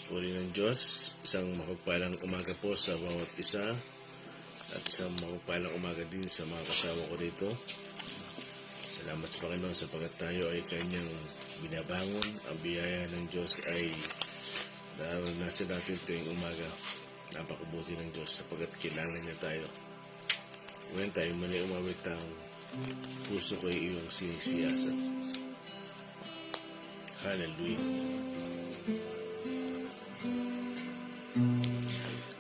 Puri ng Diyos, isang mapagpalang umaga po sa bawat isa at isang mapagpalang umaga din sa mga kasama ko dito. Salamat sa Panginoon sapagkat tayo ay Kanyang binabangon. Ang biyaya ng Diyos ay naranasan natin tuwing umaga. Napakabuti ng Diyos sapagkat kailangan niya tayo. Ngayon tayo muli umawit ang puso ko ay iyong sinisiyasa. Hallelujah.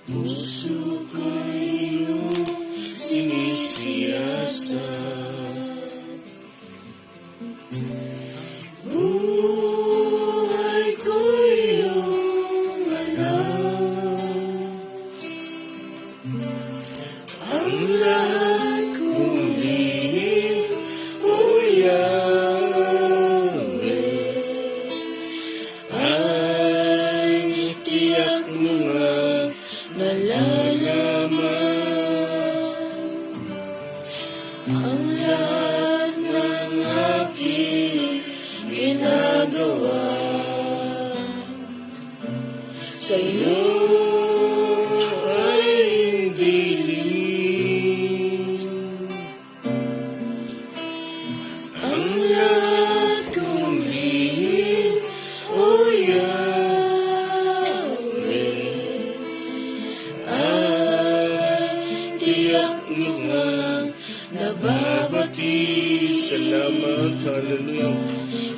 Puso ko'y iyong sinisiyasa, buhay ko'y iyong alam, ang lahat kong lihim, O Yahweh, ay tiyak mo nga nalalaman ang lahat ng aking ginagawa. Sa'yo ay hindi lihim ang lahat kong lihim, O tiyak mo nga nababati. Salamat, hallelujah.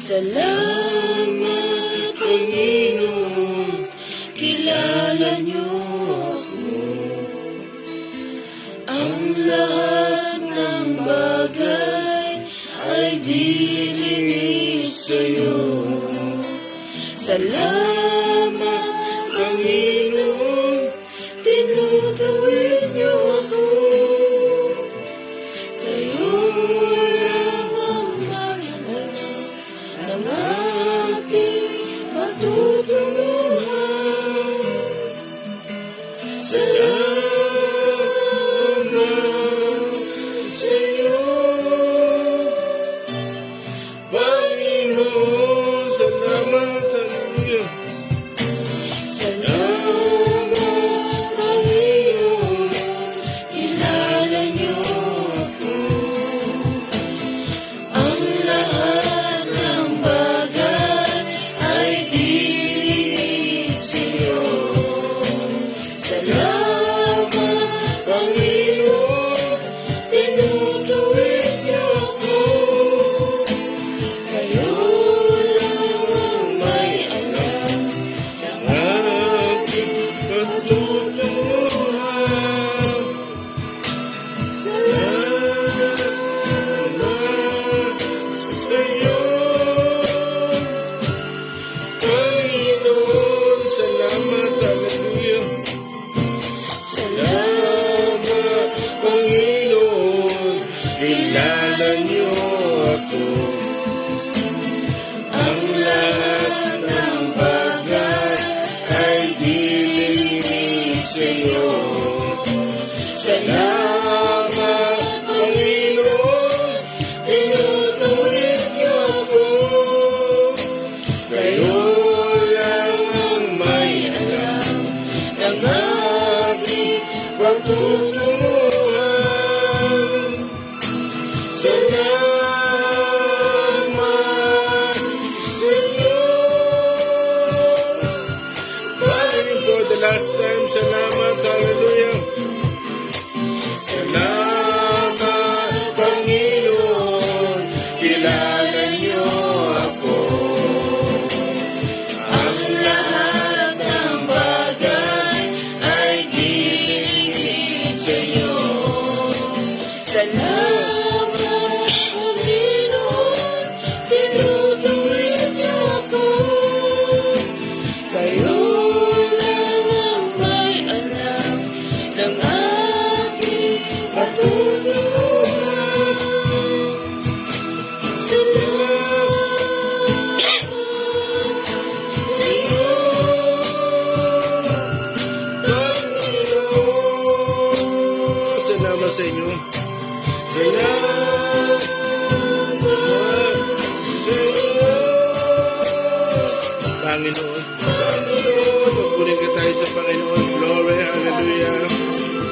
Salamat, Panginoon, kilala niyo ako. Ang lahat ng bagay ay dilinis sa'yo. Salamat, Panginoon, tinutawid niyo ako. Kayo lang ang maalam ng aking patutunguhan. Salamat sa'yo, Panginoon. Salamat, hallelujah. Salamat, hallelujah. Salamat, Panginoon, kilala niyo ako. Ang lahat ng bagay ay dilinis sa'yo. Salamat, Panginoon, tinutawid niyo ako. Kayo ang aking pagtutunguhan. Salamat sa'yo, Father, for the last time. Salamat, hallelujah. Salamat, Panginoon, kilala niyo ako. Ang lahat ng bagay sa'yo. Salamat, Panginoon, tinutawid niyo ako. Kayo lang ang may alam ng aking patutunguhan. Salamat sa'yo, Panginoon. Salamat sa inyo. Salamat sa iyo, Panginoon. Papuri ka tayo sa Panginoon. Glory, hallelujah.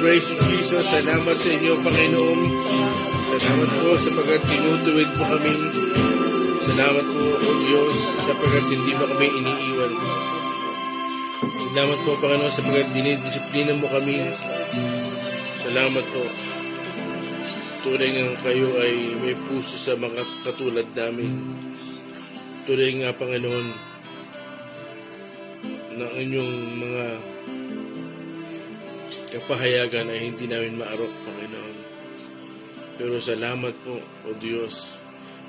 Praise you, Jesus. Salamat sa inyo, Panginoon. Salamat po sapagkat tinutuwid po kami. Salamat po, O Diyos, sapagkat hindi mo kami iniiwan. Salamat po, Panginoon, sapagkat dinidisiplina mo kami. Salamat po. Tunay nga kayo ay may puso sa mga katulad namin. Tunay nga, Panginoon, na inyong mga kapahayagan ay hindi namin maarok, Panginoon. Pero salamat po, O Diyos,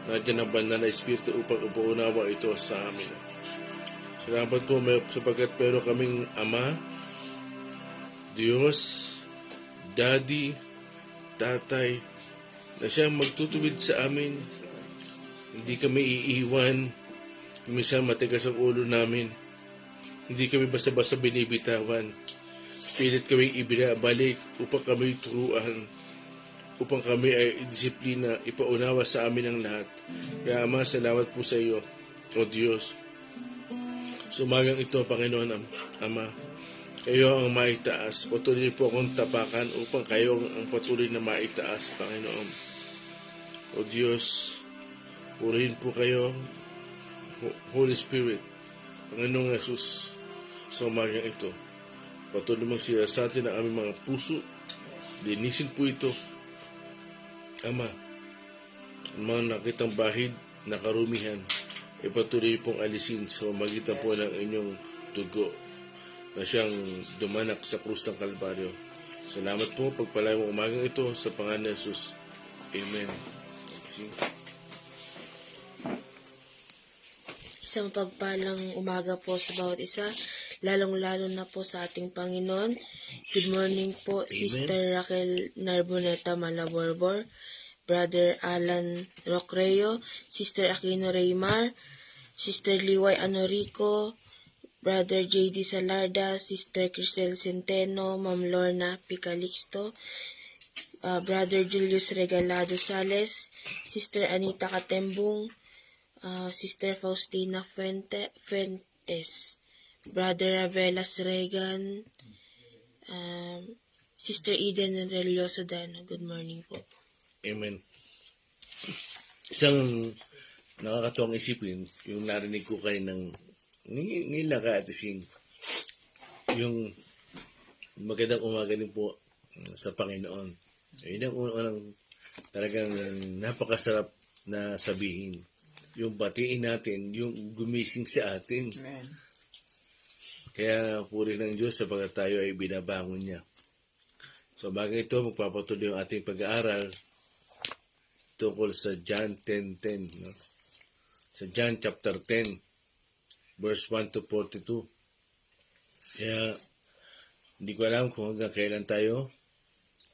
na dyan ang banal na Espiritu upang upaunawa ito sa amin. Salamat po sapagkat pero kaming Ama, Diyos, Daddy, Tatay, na siyang magtutuwid sa amin. Hindi kami iiwan. Minsan matigas ang ulo namin. Hindi kami basta-basta binibitawan. Pilit kaming ibinabalik upang kami turuan. Upang kami ay disiplina, ipaunawa sa amin ang lahat. Kaya Ama, salamat po sa iyo, O Diyos. Sumagang ito, Panginoon, Ama, kayo ang maitaas. Patuloy po akong tapakan upang kayo ang patuloy na maitaas, Panginoon. O Diyos, purihin po kayo, Holy Spirit, Panginoong Jesus, sa umagang ito. Patuloy magsira sa atin ang aming mga puso. Linisin po ito, Ama. Ang mga nakitang bahid na karumihan, ipatuloy pong alisin sa pamamagitan po ng inyong dugo na siyang dumanak sa krus ng Kalbaryo. Salamat po, pagpalay mo umagang ito sa pangalan ni Jesus. Amen. Isang pagpalang umaga po sa bawat isa, lalong-lalo na po sa ating Panginoon. Good morning po, Amen. Sister Raquel Narboneta Malaborbor, Brother Alan Rocreo, Sister Aquino Raymar, Sister Liway Anorico, Brother J.D. Salarda, Sister Crisel Centeno, Ma'am Lorna Picalixto, Brother Julius Regalado Sales, Sister Anita Katembung, Sister Faustina Fuentes, Brother Ravelas Regan, Sister Eden Relioso Dano. Good morning po. Amen. Isang nakakatuwang isipin, yung narinig ko kayo ng ngila ka at ising, yung magandang umaga din po sa Panginoon. Yun ang unang talagang napakasarap na sabihin. Yung batiin natin, yung gumising sa atin. Amen. Kaya puri ng Diyos sapagkat tayo ay binabangon niya. So bagay ito, magpapatuloy yung ating pag-aaral tungkol sa John 10:10. No? Sa John chapter 10, verse 1 to 42. Kaya hindi ko alam kung hanggang kailan tayo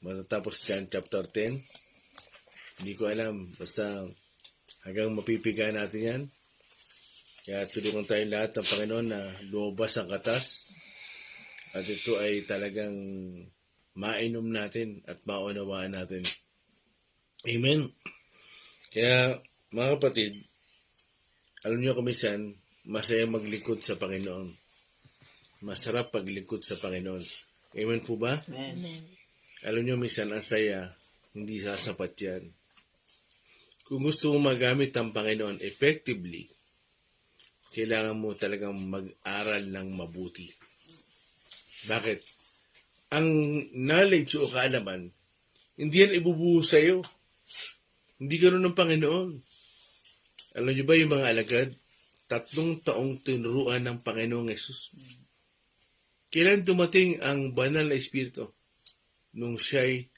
matatapos John chapter 10. Hindi ko alam. Basta hanggang mapipiga natin yan. Kaya tulungan tayo lahat ng Panginoon na lumabas ang katas. At ito ay talagang mainom natin at maunawaan natin. Amen. Kaya mga kapatid, alam niyo kumisan, masaya maglingkod sa Panginoon. Masarap paglingkod sa Panginoon. Amen po ba? Amen. Amen. Alam niyo, minsan ang saya, hindi sasapat yan. Kung gusto mo magamit ang Panginoon effectively, kailangan mo talagang mag-aral ng mabuti. Bakit? Ang knowledge o kaalaman, hindi yan ibubuhos sa'yo. Hindi ganoon ng Panginoon. Alam niyo ba yung mga alagad? 3 taong tinuruan ng Panginoong Yesus. Kailan dumating ang banal na Espiritu? Nung siya'y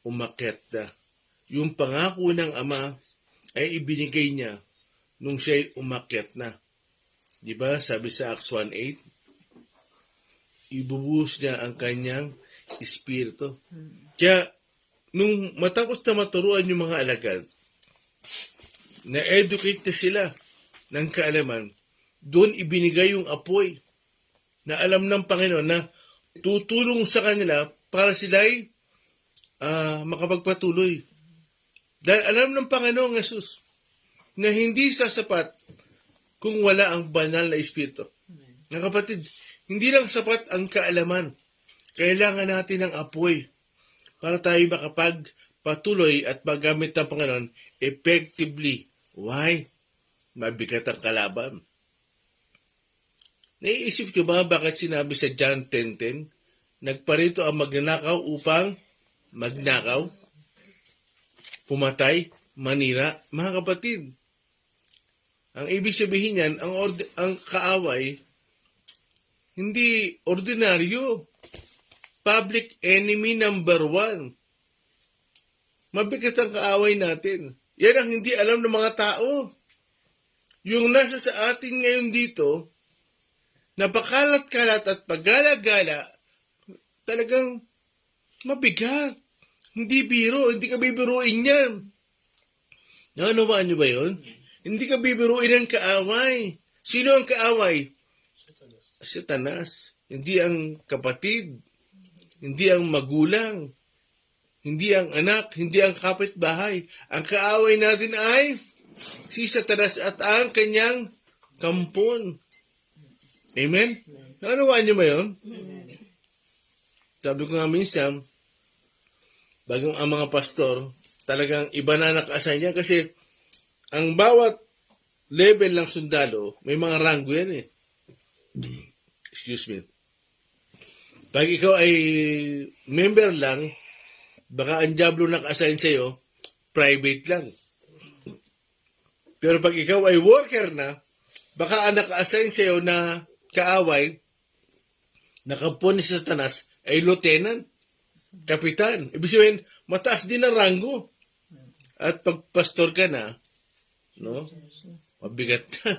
umakyat na. Yung pangako ng Ama ay ibinigay niya nung siya'y umakyat na. Diba? Sabi sa Acts 1:8, ibubuhos niya ang kanyang Espiritu. Kaya, nung matapos na maturuan yung mga alagad, na-educate na sila ng kaalaman, doon ibinigay yung apoy na alam ng Panginoon na tutulong sa kanila para sila'y makapagpatuloy. Dahil alam ng Panginoong Yesus na hindi sasapat kung wala ang banal na Espiritu. Mga kapatid, Hindi lang sapat ang kaalaman. Kailangan natin ng apoy para tayo makapagpatuloy at magamit ng Panginoon effectively. Why? Mabigat ang kalaban. Naiisip nyo ba bakit sinabi sa John 10:10, nagparito ang magnanakaw upang magnakaw, pumatay, manira? Mga kapatid, ang ibig sabihin niyan, ang kaaway, hindi ordinaryo. Public enemy number 1. Mabigat ang kaaway natin. Yan ang hindi alam ng mga tao. Yung nasa sa atin ngayon dito, napakalat-kalat at paggala-gala, talagang mabigat. Hindi biro, hindi ka bibiruin yan. Naunawaan nyo ba yun? Hindi ka bibiruin ng kaaway. Sino ang kaaway? Satanas. Hindi ang kapatid. Hindi ang magulang. Hindi ang anak. Hindi ang kapitbahay. Ang kaaway natin ay si Satanas at ang kanyang kampon. Amen? Naunawaan nyo ba yun? Sabi ko nga minsan, bagong ang mga pastor, talagang iba na naka-assign niya kasi ang bawat level ng sundalo, may mga ranggo yan eh. Excuse me. Pag ikaw ay member lang, baka ang jablo naka-assign sa'yo, private lang. Pero pag ikaw ay worker na, baka ang naka-assign sa'yo na kaaway, nakampon ni Satanas, ay lieutenant, kapitan. Ibig sabihin, mataas din ang ranggo. At pag pastor ka na, no? Mabigat na.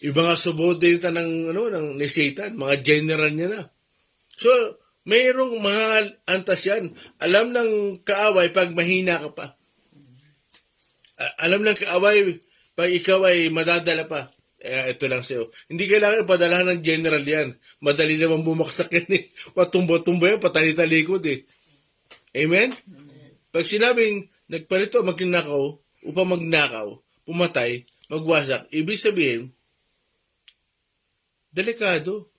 Yung mga subordinate ng ni Satan, mga general niya na. So, mayroong mga antas yan. Alam ng kaaway pag mahina ka pa. Alam ng kaaway pag ikaw ay madadala pa. Ito lang sa'yo. Hindi kailangan padalahan ng general yan. Madali naman bumaksak yan eh. Matumba-tumba yan, patali-talikod eh. Amen? Pag sinabing nagparito magnakaw, upang magnakaw, pumatay, magwasak, ibig sabihin, delikado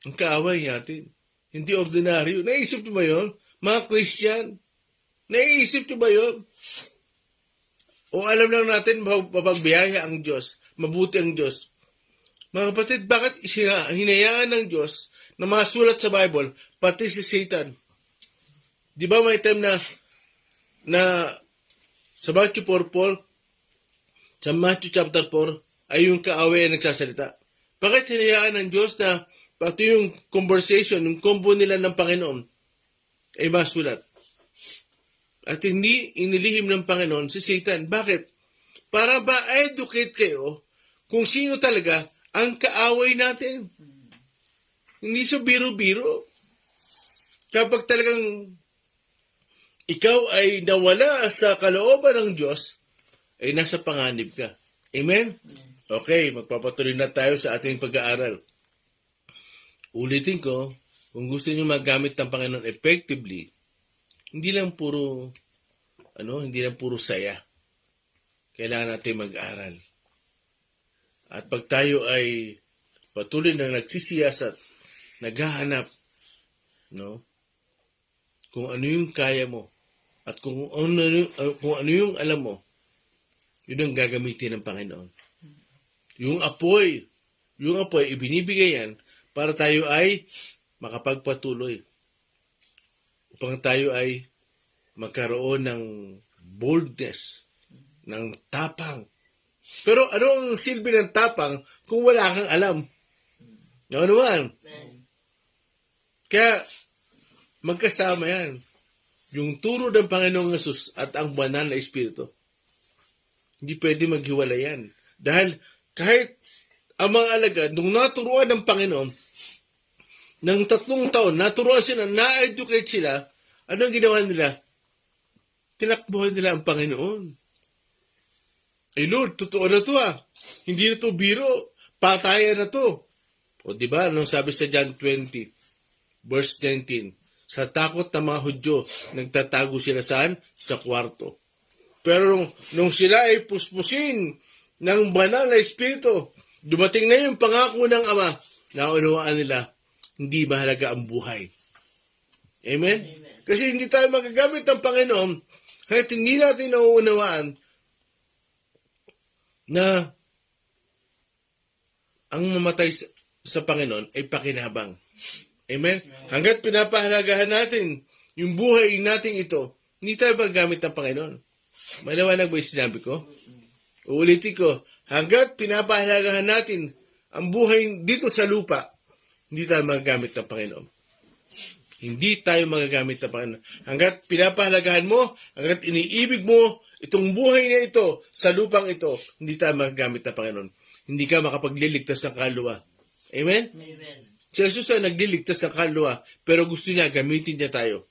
ang kaaway natin. Hindi ordinaryo. Naisip nyo ba yun? Mga Christian, naisip nyo ba yun? O alam lang natin, mapagbiyaya ang Diyos, mabuti ang Diyos. Mga kapatid, bakit hinayaan ng Diyos na mga sulat sa Bible, pati si Satan? Di ba may time na sa Matthew 4:4, sa Matthew chapter 4, ay yung kaaway ang nagsasalita. Bakit hinayaan ng Diyos na pati yung conversation, yung combo nila ng Panginoon, ay masulat? At hindi inilihim ng Panginoon si Satan. Bakit? Para ba-educate kayo kung sino talaga ang kaaway natin. Hindi sa biro-biro. Kapag talagang ikaw ay nawala sa kalooban ng Diyos, ay nasa panganib ka. Amen? Okay, magpapatuloy na tayo sa ating pag-aaral. Ulitin ko, kung gusto niyo magamit ng Panginoon effectively, hindi lang puro saya. Kailangan natin mag-aral. At pag tayo ay patuloy na nagsisiyasat, naghahanap, no? Kung ano yung kaya mo at kung ano yung alam mo, yun ang gagamitin ng Panginoon. Yung apoy, ibinibigay yan para tayo ay makapagpatuloy. Upang tayo ay magkaroon ng boldness, ng tapang. Pero ano ang silbi ng tapang kung wala kang alam? Ano naman? Kaya magkasama yan. Yung turo ng Panginoong Yesus at ang banal na Espiritu. Hindi pwede maghiwalay yan. Dahil kahit ang mga alagad, nung naturuan ng Panginoon, ng 3 taon, naturuan sila, na-educate sila, ano ang ginawa nila? Tinakbuhan nila ang Panginoon. Eh Lord, totoo na to Hindi na to biro. Patayan na to. O diba, anong sabi sa John 20, verse 19? Sa takot ng mga Hudyo, nagtatago sila saan? Sa kwarto. Pero nung sila ay puspusin ng banal na Espiritu, dumating na yung pangako ng Ama, naunawaan nila, hindi mahalaga ang buhay. Amen? Kasi hindi tayo magagamit ng Panginoon kahit hindi natin nauunawaan na ang mamatay sa Panginoon ay pakinabang. Amen? Hanggat pinapahalagahan natin yung buhay natin ito, hindi tayo magagamit ng Panginoon. Maliwanag ba yung sinabi ko? Uulitin ko, hanggat pinapahalagahan natin ang buhay dito sa lupa, hindi tayo magagamit ng Panginoon. Hindi tayo magagamit ng Panginoon. Hanggat pinapahalagahan mo, hanggat iniibig mo itong buhay na ito sa lupang ito, hindi tayo magagamit ng Panginoon. Hindi ka makapagliligtas ng kaluluwa. Amen? Amen. Si Jesus ay nagliligtas ng kaluluwa, pero gusto niya gamitin niya tayo.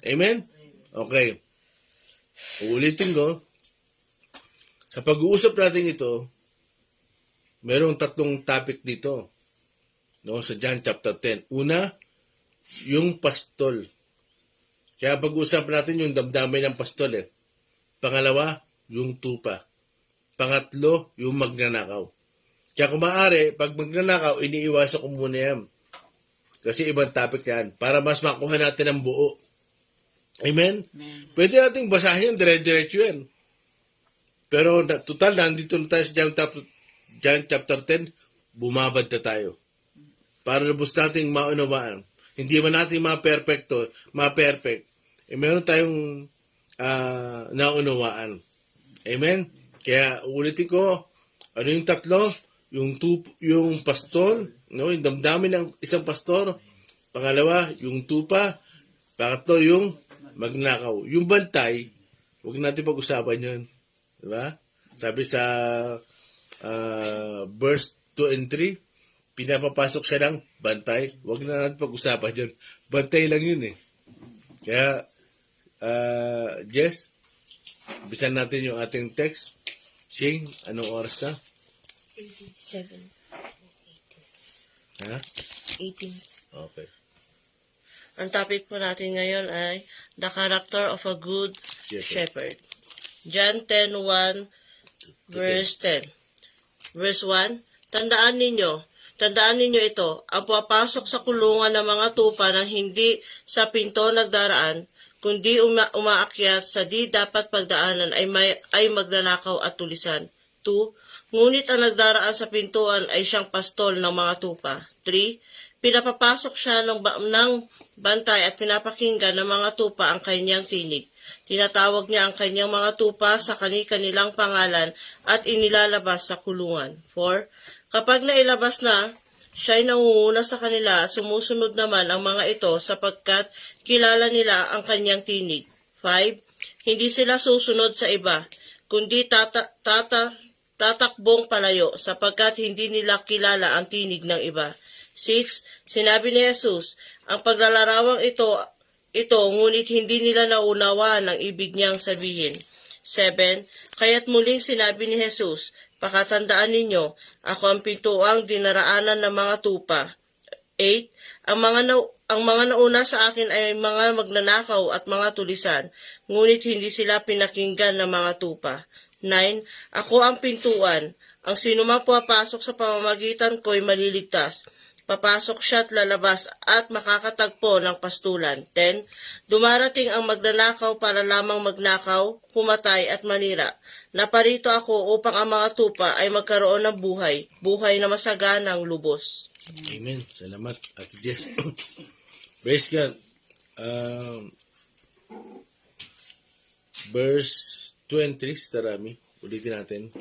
Amen? Okay. Uulitin ko. Sa pag-uusap natin ito, mayroong 3 topic dito. No, sa John chapter 10. Una, yung pastol. Kaya pag-uusap natin yung damdamin ng pastol eh. Pangalawa, yung tupa. Pangatlo, yung magnanakaw. Kaya kung maaari, pag magnanakaw, iniiwasan ko muna yan. Kasi ibang topic yan. Para mas makuha natin ang buo. Amen? Amen. Pwede nating basahin yan, dire-diretso yan. Pero total, nandito na tayo sa John chapter 10, bumabad na tayo. Para lubos nating maunawaan. Hindi man natin ma-perfect. Meron tayong naunawaan. Amen? Kaya ulitin ko, ano yung 3? Yung pastor, no? Yung damdamin ng isang pastor. Pangalawa, yung tupa. Pangatlo, yung magnakaw. Yung bantay, huwag natin pag-usapan yun. Diba? Sabi sa verse 2 and 3, pinapapasok siya ng bantay. Huwag na natin pag-usapan yun. Bantay lang yun eh. Kaya, Jess, bisan natin yung ating text. Shing, anong oras na? 7. Ha? 18. Okay. Ang topic po natin ngayon ay the character of a good shepherd. John 10:1 verse 10. Verse 1, Tandaan ninyo ito, ang papasok sa kulungan ng mga tupa ng hindi sa pinto nagdaraan, kundi umaakyat sa di dapat pagdaanan ay magnanakaw at tulisan. 2, Ngunit ang nagdaraan sa pintuan ay siyang pastol ng mga tupa. 3, Pinapapasok siya ng bantay at pinapakinggan ng mga tupa ang kanyang tinig. Tinatawag niya ang kanyang mga tupa sa kanilang pangalan at inilalabas sa kulungan. 4, Kapag nailabas na, siya'y nangunguna sa kanila at sumusunod naman ang mga ito sapagkat kilala nila ang kanyang tinig. 5, Hindi sila susunod sa iba, kundi tatakbong palayo sapagkat hindi nila kilala ang tinig ng iba. 6, Sinabi ni Jesus, ang paglalarawang ito, ngunit hindi nila naunawaan ang ibig niyang sabihin. 7, Kaya't muling sinabi ni Jesus, pakatandaan ninyo, ako ang pintuang dinaraanan ng mga tupa. 8, Ang mga nauna sa akin ay mga magnanakaw at mga tulisan, ngunit hindi sila pinakinggan ng mga tupa. 9, Ako ang pintuan, ang sinumang pumapasok sa pamamagitan ko'y maliligtas. Papasok siya at lalabas at makakatagpo ng pastulan. 10, Dumarating ang magnanakaw para lamang magnakaw, pumatay at manira. Naparito ako upang ang mga tupa ay magkaroon ng buhay na masaganang lubos. Amen. Salamat, Ate Jess. Praise God. Verse 23, Starami. Ulitin natin.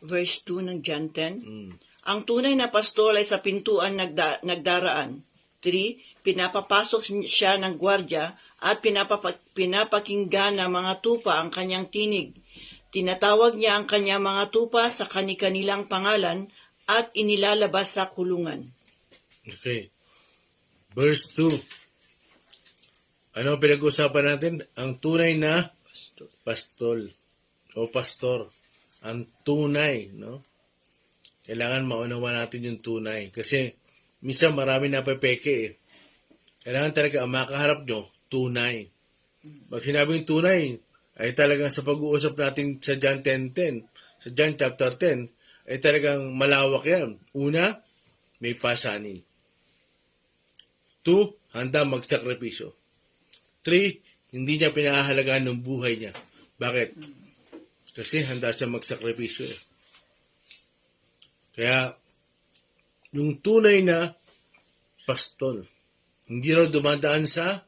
Verse 2 ng John 10. Ang tunay na pastol ay sa pintuan nagdaraan. 3, Pinapapasok siya ng gwardya at pinapakinggan ng mga tupa ang kanyang tinig. Tinatawag niya ang kanyang mga tupa sa kanilang pangalan at inilalabas sa kulungan. Okay. Verse 2. Ano pinag-usapan natin? Ang tunay na pastol o pastor. Ang tunay, no? Kailangan maunawa natin yung tunay. Kasi minsan marami na pepeke eh. Kailangan talaga ang makaharap nyo, tunay. Pag sinabing tunay, ay talagang sa pag-uusap natin sa John 10:10, sa John chapter 10, ay talagang malawak yan. Una, may pasanin. 2, handa magsakripisyo. 3, hindi niya pinahahalagaan ng buhay niya. Bakit? Kasi handa siya magsakripisyo. Kaya, yung tunay na pastol, hindi raw dumadaan saan?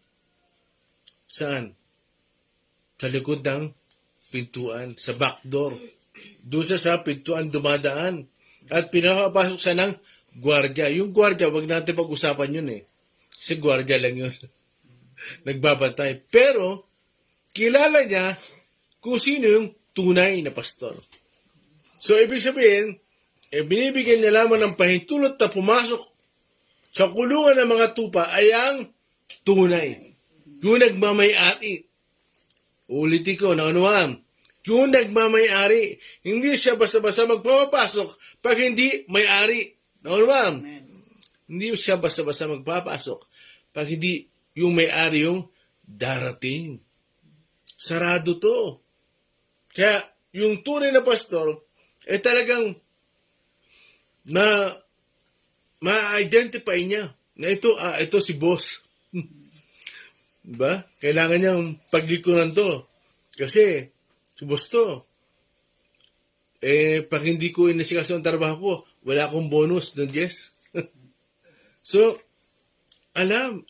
Sa likod ng pintuan, sa back door. Doon sa pintuan dumadaan. At pinapapasok siya ng gwardiya. Yung gwardiya, wag natin pag-usapan yun Kasi gwardiya lang yun. Nagbabantay. Pero, kilala niya kung sino yung tunay na pastor. So, ibig sabihin, binibigyan niya lamang ng pahintulot na pumasok sa kulungan ng mga tupa ay ang tunay. Yung nagmamay-ari. Ulitin ko, naunuan. Yung nagmamay-ari, hindi siya basta-basta magpapasok pag hindi may-ari. Naunuan. Hindi siya basta-basta magpapasok pag hindi yung may-ari yung darating. Sarado to. Kaya, yung tunay na pastor, talagang ma-identify niya na ito si boss. Diba? Kailangan niyang paglikuran to. Kasi, si boss to. Pag hindi ko inasikaso ang trabaho ko, wala akong bonus ng Jess. So,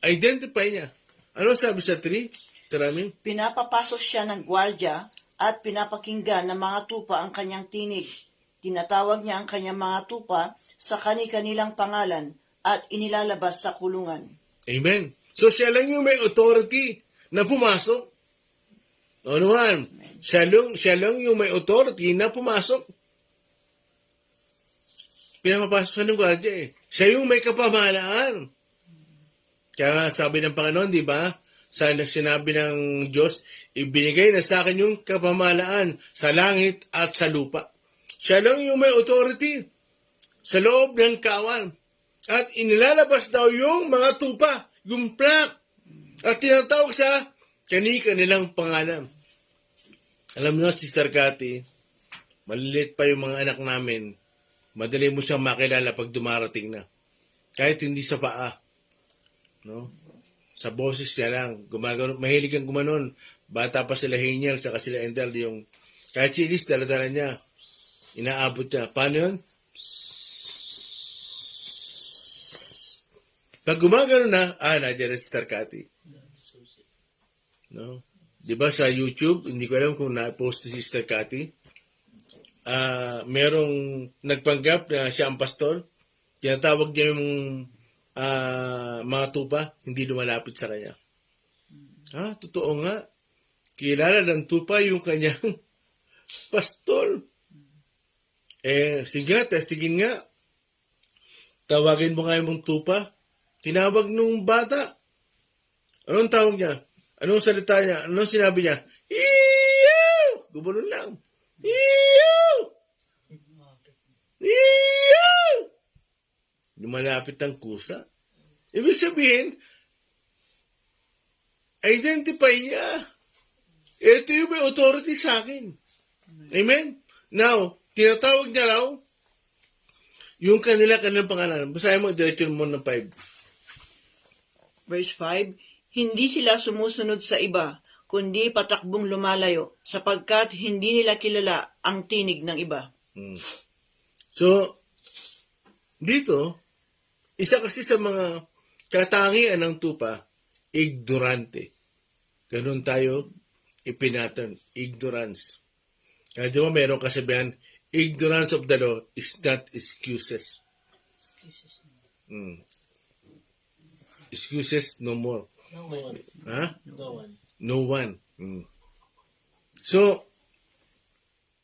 identify niya. Ano sabi sa 3? Taraming? Pinapapasok siya ng gwardya at pinapakinggan ng mga tupa ang kanyang tinig. Tinatawag niya ang kanyang mga tupa sa kani-kanilang pangalan at inilalabas sa kulungan. Amen. So, siya lang yung may authority na pumasok. Ano naman? Siya lang yung may authority na pumasok. Pinapapasok sa ng gwardiya Siya yung may kapamahalaan. Kaya sabi ng Panginoon, di ba? Sinabi ng Diyos, ibinigay na sa akin yung kapamahalaan sa langit at sa lupa. Siya lang yung may authority sa loob ng kawan. At inilalabas daw yung mga tupa, yung plaque. At tinatawag sa kanilang pangalan. Alam nyo, Sister Cathy, maliliit pa yung mga anak namin. Madali mo siyang makilala pag dumarating na. Kahit hindi sa paa. No? Sa boses niya lang. Mahilig kang gumanon. Bata pa sila Haniel, saka sila Endel. Kahit si Elise, dala-dala niya. Inaabot niya. Paano yun? Pag gumagano na, nandiyan na si Sister Cathy. No? Diba sa YouTube, hindi ko alam kung na-post ni Sister Cathy. Merong nagpanggap na siya ang pastor. Tinatawag niya yung mga tupa, hindi lumalapit sa kanya. Totoo nga. Kilala ng tupa yung kanyang pastor. Sige nga, testigin nga. Tawagin mo nga yung tupa. Tinawag nung bata. Anong tawag niya? Anong salita niya? Anong sinabi niya? Iyaw! Gumanon lang. Iyaw! Iyaw! Lumalapit ang kusa. Ibig sabihin, identify niya. Ito yung may authority sa akin. Amen? Now, tinatawag niya raw yung kanilang pangalan. Basahin mo, direksyon mo ng 5. Verse 5, hindi sila sumusunod sa iba, kundi patakbong lumalayo, sapagkat hindi nila kilala ang tinig ng iba. So, dito, isa kasi sa mga katangian ng tupa, ignorante. Ganun tayo ipinattern, ignorance. Kaya di ba mayroong kasabihan, ignorance of the law is not excuses. Excuses no more. No one. No one. No one. So,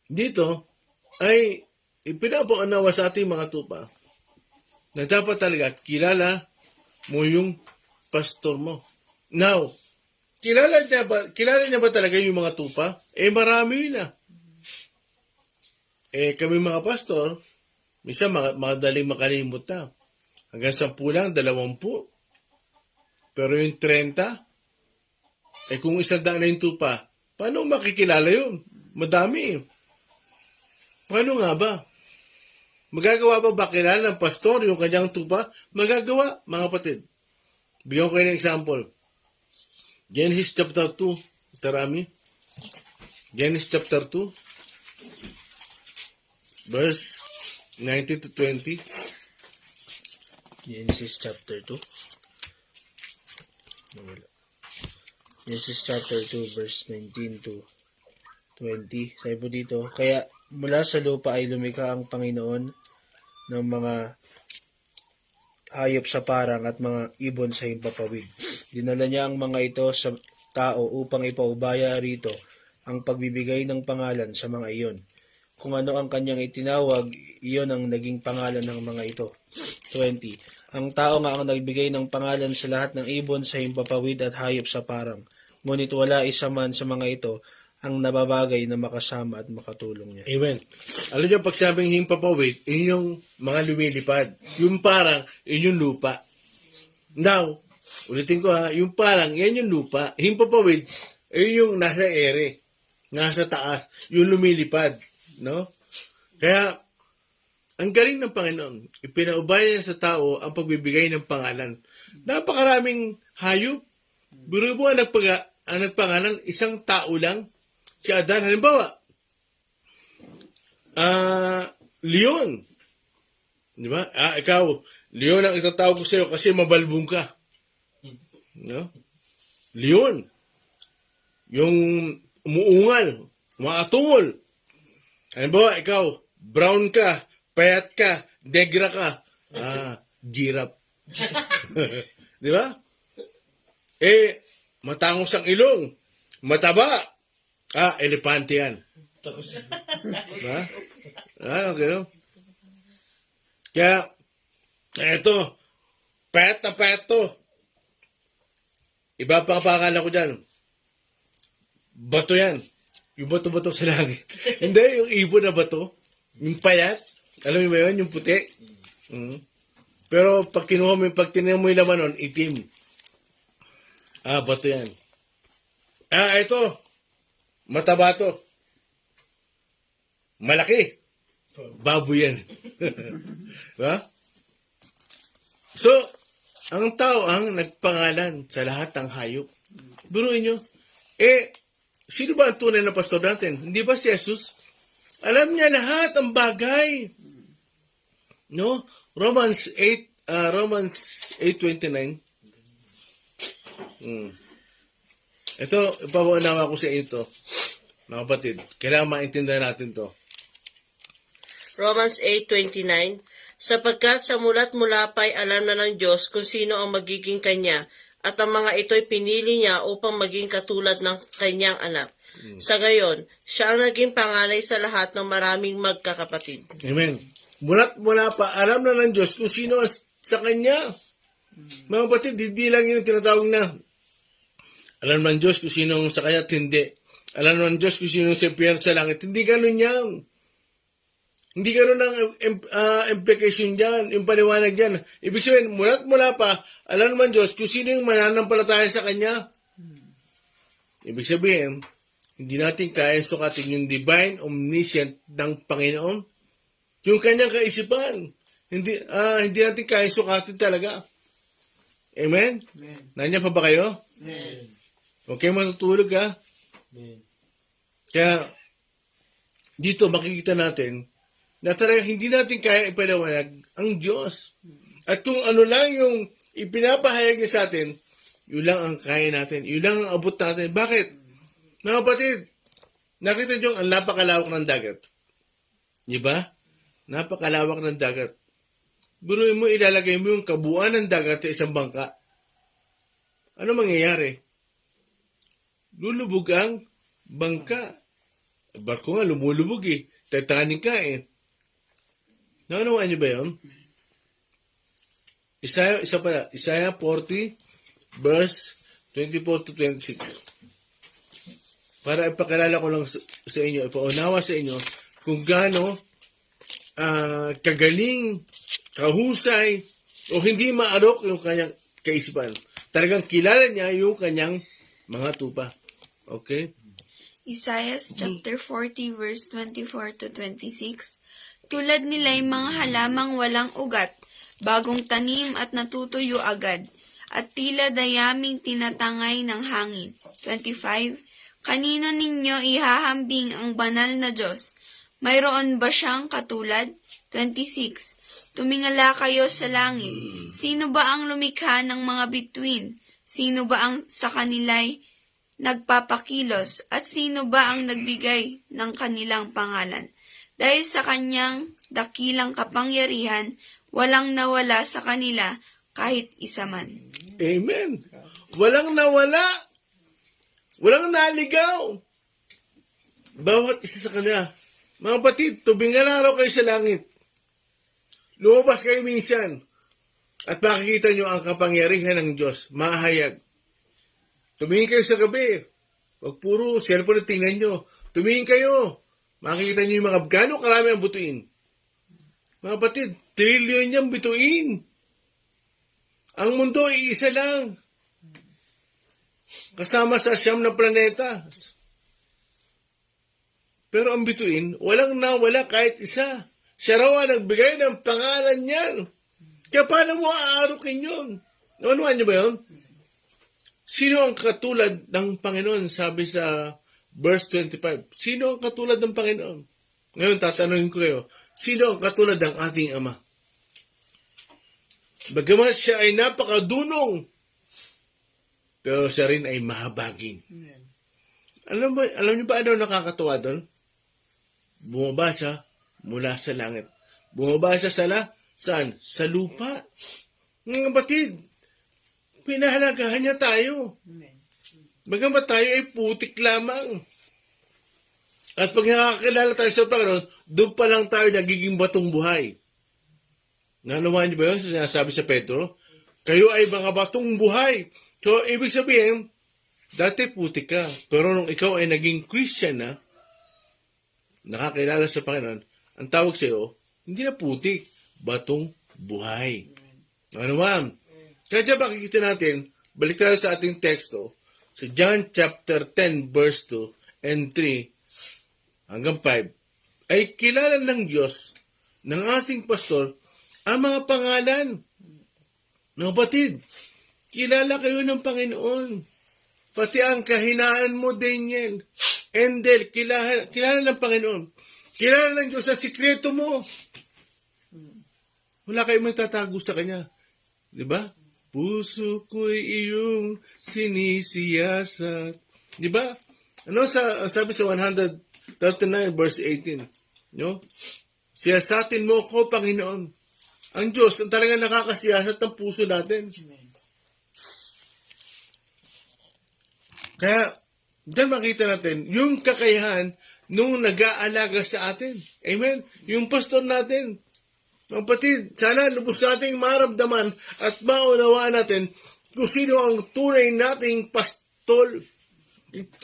dito ay ipinapaunawa sa ating mga tupa na dapat talaga kilala mo yung pastor mo. Now, kilala niya ba talaga yung mga tupa? Marami na. Kami mga pastor, minsan madaling makalimot na. Hanggang 10 lang, 20. Pero yung 30, kung 100 na yung tupa, paano makikilala yun? Madami. Paano nga ba? Magagawa ba kilala ng pastor yung kanyang tupa? Magagawa, mga kapatid. Bigyan ko kayo ng example. Genesis chapter 2. Mr. Rami. Genesis chapter 2. Verse 19 to 20. Genesis chapter 2. Nawala. Genesis chapter 2 verse 19 to 20. Sabi po dito, kaya mula sa lupa ay lumikha ang Panginoon ng mga hayop sa parang at mga ibon sa himpapawid. Dinala niya ang mga ito sa tao upang ipaubaya rito ang pagbibigay ng pangalan sa mga iyon. Kung ano ang kanyang itinawag, iyon ang naging pangalan ng mga ito. 20. Ang tao nga ang nagbigay ng pangalan sa lahat ng ibon sa himpapawid at hayop sa parang. Ngunit wala isa man sa mga ito ang nababagay na makasama at makatulong niya. Amen. Alam niyo, pag sabing himpapawid, yun yung mga lumilipad. Yung parang, yun yung lupa. Now, ulitin ko ha, yung parang, yan yung lupa. Himpapawid, yun yung nasa ere, nasa taas, yung lumilipad. No? Kaya, ang galing ng Panginoon, ipinaubaya niya sa tao ang pagbibigay ng pangalan. Napakaraming hayop. Biro mo ang nagpangalan, isang tao lang. Si Adan, halimbawa, Leon. Di ba? Ikaw, Leon ang itatawag ko sa'yo kasi mabalbong ka. No? Leon. Yung umuungal, maatungol. Halimbawa, ikaw, brown ka, payat ka, negra ka. Giraffe. Di ba? Matangos ang ilong. Mataba. Elepante yan. Diba? Okay. No? Kaya, eto, payat na payat to. Iba pa pakakala ko dyan. Bato yan. Yung bato-bato sa langit. Hindi, yung ibon na bato. Yung payat. Alam mo ba yun? Yung puti. Pero pag kinuha mo, pag tinaw mo yung laman nun, itim. Bato yan. Ito. Mataba to. Malaki. Baboy yan. Diba? So, ang tao ang nagpangalan sa lahat ng hayop. Biruin nyo. Sino ba ang tunay na pastor natin? Hindi ba si Jesus? Alam niya lahat ang bagay. No? Romans 8:29. Ito, ipapaunawa ko sa inyo ito. Mga kapatid, kailangan maintindihan natin to. Romans 8:29, sapagkat sa mula't mula pa'y alam na ng Diyos kung sino ang magiging kanya, at ang mga ito'y pinili niya upang maging katulad ng kanyang anak. Sa gayon, siya ang naging panganay sa lahat ng maraming magkakapatid. Amen. Mula't mula pa, alam na ng Diyos kung sino sa kanya. Mga kapatid, hindi lang yung tinatawag na alam ng Diyos kung sino sa kanya at hindi. Alam ng Diyos kung sino sa impyerno sa langit. Hindi ganun yan. Hindi ganun ang implication dyan, yung paliwanag dyan. Ibig sabihin, mula't mula pa, alam ng Diyos kung sino yung mananampalataya sa Kanya. Ibig sabihin, hindi natin kaya sukatin yung divine omniscient ng Panginoon. Yung Kanyang kaisipan. Hindi natin kaya sukatin talaga. Amen? Nandiyan pa ba kayo? Amen. Okay, matutulog ha? Amen. Kaya, dito makikita natin na talaga hindi natin kaya ipaliwanag ang Diyos. At kung ano lang yung ipinapahayag niya sa atin, yun lang ang kaya natin. Yun lang ang abot natin. Bakit? Mga kapatid, nakita niyo ang napakalawak ng dagat. Diba? Napakalawak ng dagat. Buruin mo, ilalagay mo yung kabuuan ng dagat sa isang bangka. Ano mangyayari? Lulubog ang bangka. Barko nga, lumulubog eh. Titanic ka eh. Naunawaan niyo ba yun? Isaiah 40, verse 24 to 26. Para ipakilala ko lang sa inyo, ipaunawa sa inyo, kung gaano kagaling, kahusay, o hindi maarok yung kanyang kaisipan. Talagang kilala niya yung kanyang mga tupa. Okay? Isaiah chapter 40 verse 24 to 26. Tulad nila'y mga halamang walang ugat, bagong tanim at natutuyo agad, at tila dayaming tinatangay ng hangin. 25. Kanino ninyo ihahambing ang banal na Diyos? Mayroon ba siyang katulad? 26. Tumingala kayo sa langit. Sino ba ang lumikha ng mga bituin? Sino ba ang sa kanila'y nagpapakilos? At sino ba ang nagbigay ng kanilang pangalan? Dahil sa kanyang dakilang kapangyarihan, walang nawala sa kanila kahit isa man. Amen. Walang nawala. Walang naligaw. Bawat isa sa kanila. Mga kapatid, tubingan araw kayo sa langit. Lumabas kayo minsan. At makikita nyo ang kapangyarihan ng Diyos. Mahayag. Tumingin kayo sa gabi. Huwag puro cellphone na tingnan nyo. Tumingin kayo. Makikita nyo yung mga gano'ng karami ang butuin. Mga kapatid, trillion niyang bituin. Ang mundo ay isa lang. Kasama sa 9 na planeta. Pero ang bituin, walang nawala kahit isa. Siya raw ang nagbigay ng pangalan niyan. Kaya paano mo aarukin yun? Nawanuhan niyo ba yun? Sino ang katulad ng Panginoon? Sabi sa verse 25. Sino ang katulad ng Panginoon? Ngayon, tatanungin ko kayo. Sino ang katulad ng ating Ama? Bagamat siya ay napakadunong, pero siya rin ay mahabagin. Alam niyo ba ano nakakatuwa doon? Bumaba siya mula sa langit. Bumaba siya saan? Sa lupa. Mga kapatid, pinahalagahan niya tayo. Bagamat tayo ay putik lamang. At pag nakakilala tayo sa Panginoon, doon pa lang tayo nagiging batong buhay. Nanawa niyo ba yun? Sinasabi sa Pedro, kayo ay mga batong buhay. So, ibig sabihin, dati putik ka. Pero nung ikaw ay naging Christian na, nakakilala sa Panginoon, ang tawag sa iyo, hindi na putik, batong buhay. Ano ma'am? Kaya dyan makikita natin, balik tayo sa ating teksto, sa John chapter 10 verse 2 and 3 hanggang 5, ay kilala ng Diyos, ng ating pastor, ang mga pangalan. Mga kapatid, kilala kayo ng Panginoon. Pati ang kahinaan mo, Daniel. Endel, kilala ng Panginoon. Kilala ng Diyos ang sikreto mo. Wala kayong magtatago sa Kanya. Diba? Puso ko'y iyong sinisiyasat. Diba? Ano sabi sa 139 verse 18? No? Siyasatin mo ko, Panginoon. Ang Diyos ang talagang nakakasiyasat ng puso natin. Kaya, dyan makita natin, yung kakayahan nung nag-aalaga sa atin. Amen? Yung pastor natin. Mga kapatid, sana lubos nating maramdaman at maunawaan natin kung sino ang tunay nating pastol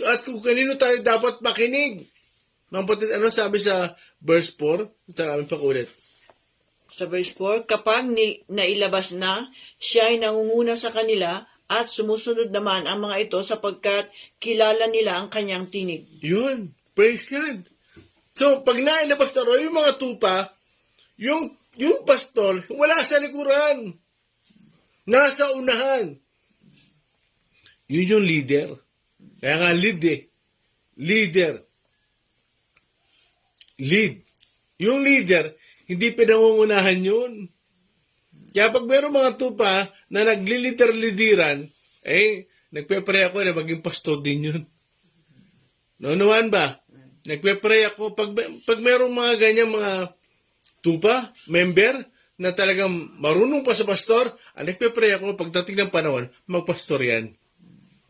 at kung kanino tayo dapat makinig. Mga kapatid, ano sabi sa verse 4? Ito namin pakulit. Sa verse 4, kapag nailabas na, siya ay nangunguna sa kanila at sumusunod naman ang mga ito sapagkat kilala nila ang kanyang tinig. Yun. Praise God. So, pag nailabas na rin yung mga tupa, yung pastor, wala sa likuran. Nasa unahan. Yun yung leader. Kaya nga lead eh. Leader. Lead. Yung leader, hindi pinangungunahan yun. Kaya pag mayroong mga tupa na nagliliter-lidiran, nagpe-pray ako na maging pastor din yun. Naunawan ba? Nagpe-pray ako. Pag mayroong mga ganyang mga tupa, member, na talagang marunong pa sa pastor, nagpe-pray ako pagdating ng panahon, magpastor yan.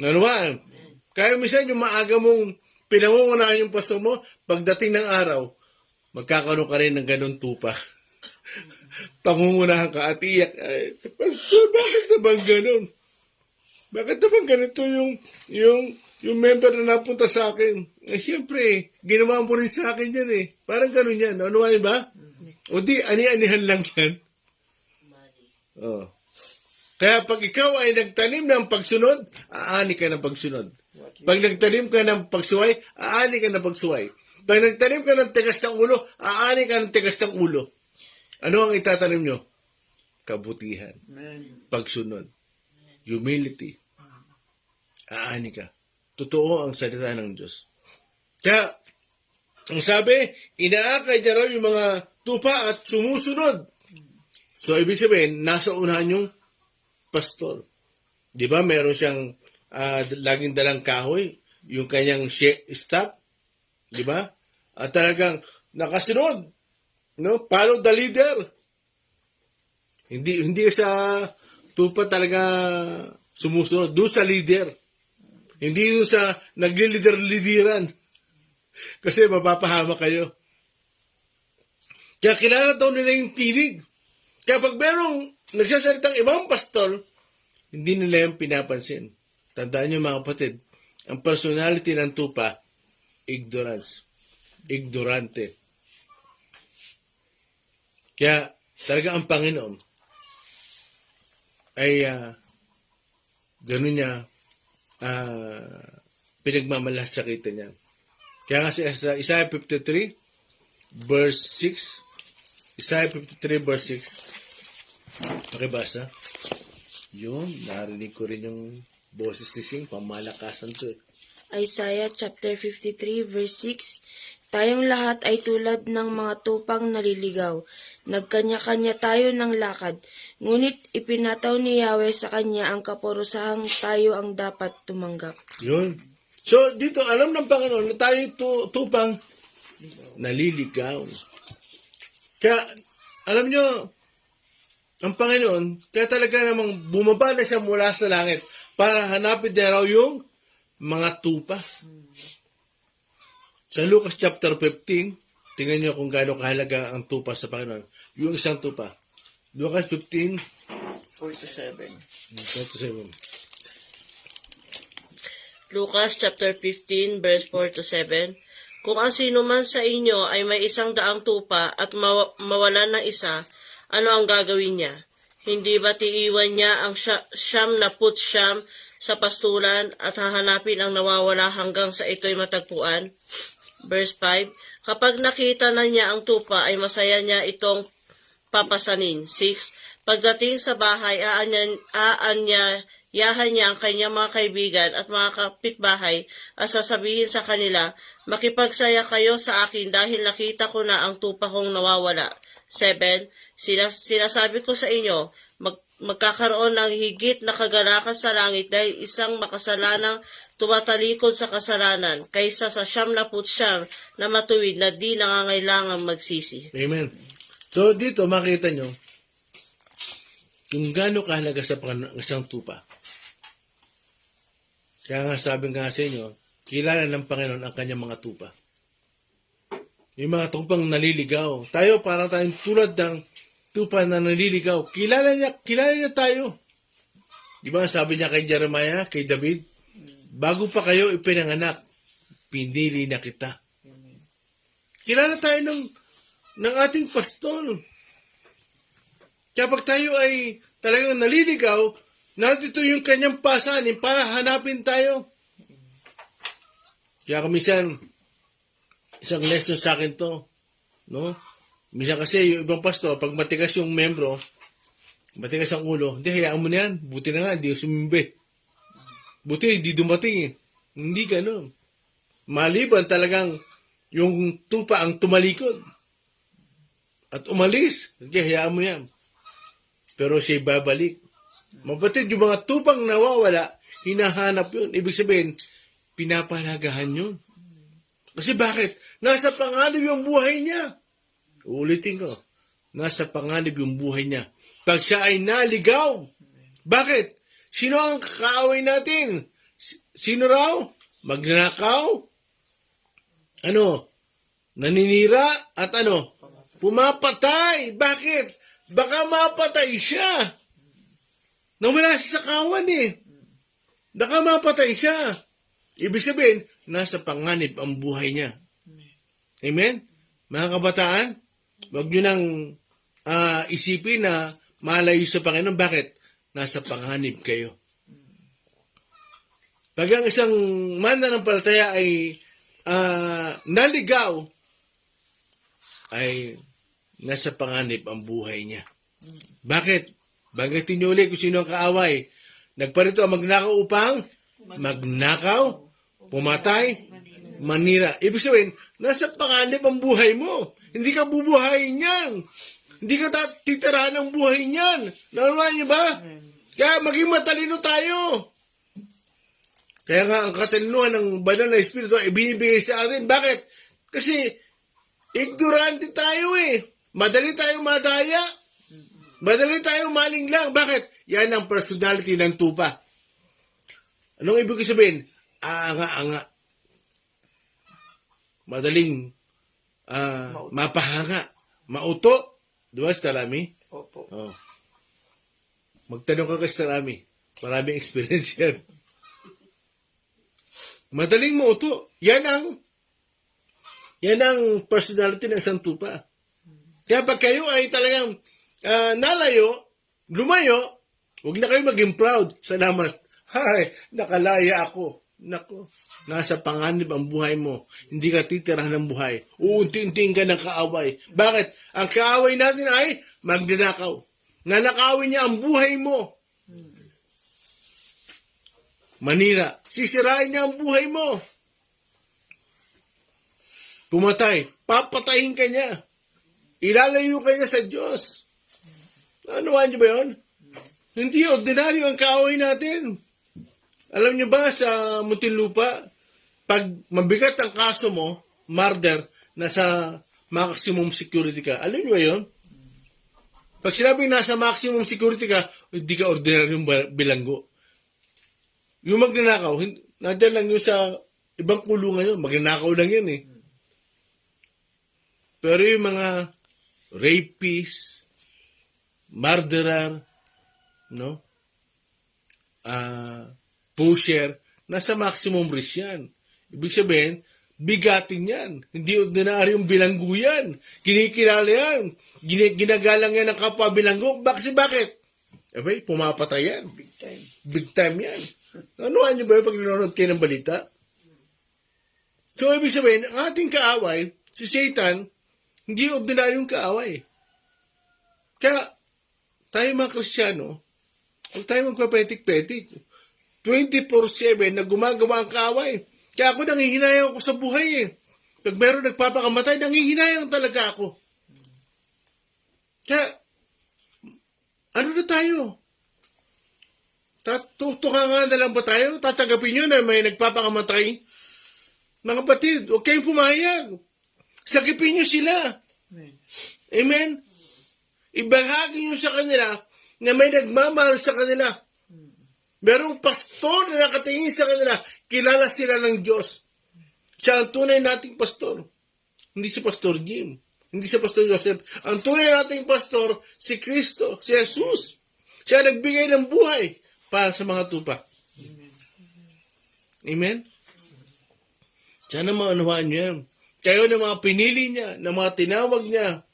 Naunawan? Kaya minsan yung maaga mong pinangungunahan yung pastor mo, pagdating ng araw, magkakaroon ka rin ng ganun tupa. Pangungunahan ka at iyak. Ay, pastor, bakit naman ganun? Bakit naman ganito yung member na napunta sa akin? Siyempre, ginawa mo rin sa akin yan eh. Parang ganun yan. Ano ba? O di, ani-anihan lang yan. Oh. Kaya pag ikaw ay nagtanim ng pagsunod, aani ka ng pagsunod. Pag nagtanim ka ng pagsuway, aani ka ng pagsuway. Pag nagtanim ka ng tigas ng ulo, aani ka ng tigas ng ulo. Ano ang itatanim nyo? Kabutihan. Pagsunod. Humility. Aani ka. Totoo ang salita ng Diyos. Kaya, ang sabi, inaakay niya raw yung mga tupa at sumusunod. So, ibig sabihin, nasa unahan yung pastor. Di ba, meron siyang laging dalang kahoy, yung kanyang staff. Di ba? At talagang nakasunod. No? Follow the leader. Hindi sa tupa talaga sumusunod. Doon sa leader. Hindi doon sa naglilider-lideran. Kasi mapapahama kayo. Kaya kilala daw nila yung tinig. Kaya pag merong nagsasalitang ibang pastor, hindi nila yung pinapansin. Tandaan nyo mga kapatid, ang personality ng tupa, ignorance. Ignorante. Kaya talaga ang Panginoon ay ganun niya pinagmamalasakita niya. Kaya nga sa Isaiah 53 verse 6, Isaiah 53 verse 6, pakibasa. Yun, narinig ko rin yung boses ni Sing, pamalakasan to eh. Isaiah chapter 53 verse 6, tayong lahat ay tulad ng mga tupang naliligaw. Nagkanya-kanya tayo ng lakad, ngunit ipinataw ni Yahweh sa kanya ang kaparusahang tayo ang dapat tumanggap. Yun. So, dito, alam ng Panginoon na tayo tupang naliligaw. Kaya, alam nyo, ang Panginoon, kaya talaga namang bumaba na siya mula sa langit para hanapin na raw yung mga tupa. Sa Lucas chapter 15, tingnan nyo kung gaano kahalaga ang tupa sa Panginoon. Yung isang tupa. Lucas 15, 47. Lucas chapter 15 verse 4 to 7. Kung ang sino man sa inyo ay may 100 tupa at mawalan ng isa, ano ang gagawin niya? Hindi ba tiiwan niya ang 99 sa pastulan at hahanapin ang nawawala hanggang sa ito'y matagpuan? Verse 5. Kapag nakita na niya ang tupa ay masaya niya itong papasanin. 6. Pagdating sa bahay, yahan niya ang kanyang mga kaibigan at mga kapitbahay at sasabihin sa kanila, makipagsaya kayo sa akin dahil nakita ko na ang tupa kong nawawala. 7. Sinasabi ko sa inyo, magkakaroon ng higit na kagalakan sa langit dahil isang makasalanang tumatalikod sa kasalanan kaysa sa 99 na matuwid na di nangangailangan magsisi. Amen. So, dito makita nyo kung gaano kahalaga sa isang tupa. Kaya nga sabi nga sa inyo, kilala ng Panginoon ang kanyang mga tupa. Yung mga tupang naliligaw. Tayo parang tayong tulad ng tupa na naliligaw. Kilala niya tayo. Di ba sabi niya kay Jeremiah, kay David, bago pa kayo ipinanganak, pinili na kita. Kilala tayo ng ating pastor. Kaya pag tayo ay talagang naliligaw, nandito yung kanyang pasanin para hanapin tayo. Kaya kumisan, isang lesson sa akin to, no? Minsan kasi yung ibang pastor, pag matigas yung membro, matigas ang ulo, hindi, hayaan mo na yan. Buti na nga, hindi sumimbe. Buti, hindi dumating eh. Hindi ganun. Maliban talagang yung tupa ang tumalikod. At umalis. Sige, hayaan mo yan. Pero siya'y babalik. Mabatid yung mga tupang nawawala, hinahanap yun. Ibig sabihin, pinapahalagahan yun. Kasi bakit? Nasa panganib yung buhay niya. Ulitin ko. Nasa panganib yung buhay niya. Pag siya ay naligaw. Bakit? Sino ang kakaaway natin? Sino raw? Magnanakaw? Naninira? At pumapatay. Bakit? Baka mapatay siya. Nawala siya sa kawan eh. Baka mapatay siya. Ibig sabihin, nasa panganib ang buhay niya. Amen? Mga kabataan, huwag nyo nang isipin na malayo sa Panginoon. Bakit? Nasa panganib kayo. Pag ang isang mananampalataya ay naligaw ay nasa panganib ang buhay niya. Bakit? Banggitin niyo ulit kung sino ang kaaway. Nagparito ang magnakaw upang magnakaw, pumatay, manira. Ibig sabihin, nasa panganib ang buhay mo. Hindi ka bubuhayin yan. Hindi ka titirahan ng buhay niyan. Nalaman niyo ba? Kaya maging matalino tayo. Kaya nga ang katalinuhan ng banal na Espiritu ay binibigay sa atin. Bakit? Kasi ignorante tayo eh. Madali tayong madaya. Madali tayong malinglang. Bakit? Yan ang personality ng tupa. Anong ibig sabihin? Anga-anga. Madaling mapahanga. Mauto. Diba, Starami? Opo. Oh. Magtanong ka kay Starami. Maraming experience yan. Madaling mauto. Yan ang personality ng isang tupa. Kaya pag kayo ay talagang nalayo, lumayo, huwag na kayo maging proud. Salamat. Hay, nakalaya ako. Nako, nasa panganib ang buhay mo. Hindi ka titirahan ng buhay. Uunti-untiin ka ng kaaway. Bakit? Ang kaaway natin ay magnanakaw. Nanakawin niya ang buhay mo. Manira. Sisirain niya ang buhay mo. Pumatay. Papatayin ka niya. Ilalayo ka niya sa Diyos. Ano niyo ba yun? Hindi ordinaryo ang kaaway natin. Alam niyo ba sa Muntinlupa, pag mabigat ang kaso mo, murder, nasa maximum security ka. Alam niyo ba yun? Pag sinabing nasa maximum security ka, hindi ka ordinaryong bilanggo. Yung magnanakaw, nandiyan lang yun sa ibang kulungan yun. Magnanakaw lang yun eh. Pero yung mga rapist, murderer, no? Pusher, nasa maximum risk yan. Ibig sabihin, bigatin yan. Hindi ordinaryong bilanggo yan. Kinikilala yan. Ginagalang yan ng kapwa bilanggo. Bakit? Abay, pumapatay yan. Big time. Big time yan. Anuhan niyo ba yung pag nanonood kayo ng balita? So, ibig sabihin, ang ating kaaway, si Satan, hindi ordinaryong kaaway. Kaya, tayo mga Kristiyano, huwag tayo magpapetik-petik. 24/7 na gumagawa ang kaaway. Kaya ako nangihinayang ako sa buhay eh. Pag meron nagpapakamatay, nangihinayang talaga ako. Kaya, ano na tayo? Tutuka nga na lang ba tayo? Tatanggapin nyo na may nagpapakamatay? Mga batid, huwag kayong pumayag. Sakipin nyo sila. Amen. Amen? Ibahagi nyo sa kanila na may nagmamahal sa kanila. Merong pastor na nakatingin sa kanila, kilala sila ng Diyos. Siya ang tunay nating pastor. Hindi si Pastor Jim. Hindi si Pastor Joseph. Ang tunay nating pastor, si Kristo, si Jesus. Siya nagbigay ng buhay para sa mga tupa. Amen? Sana maunawaan niyo yan. Kayo na mga pinili niya, na mga tinawag niya,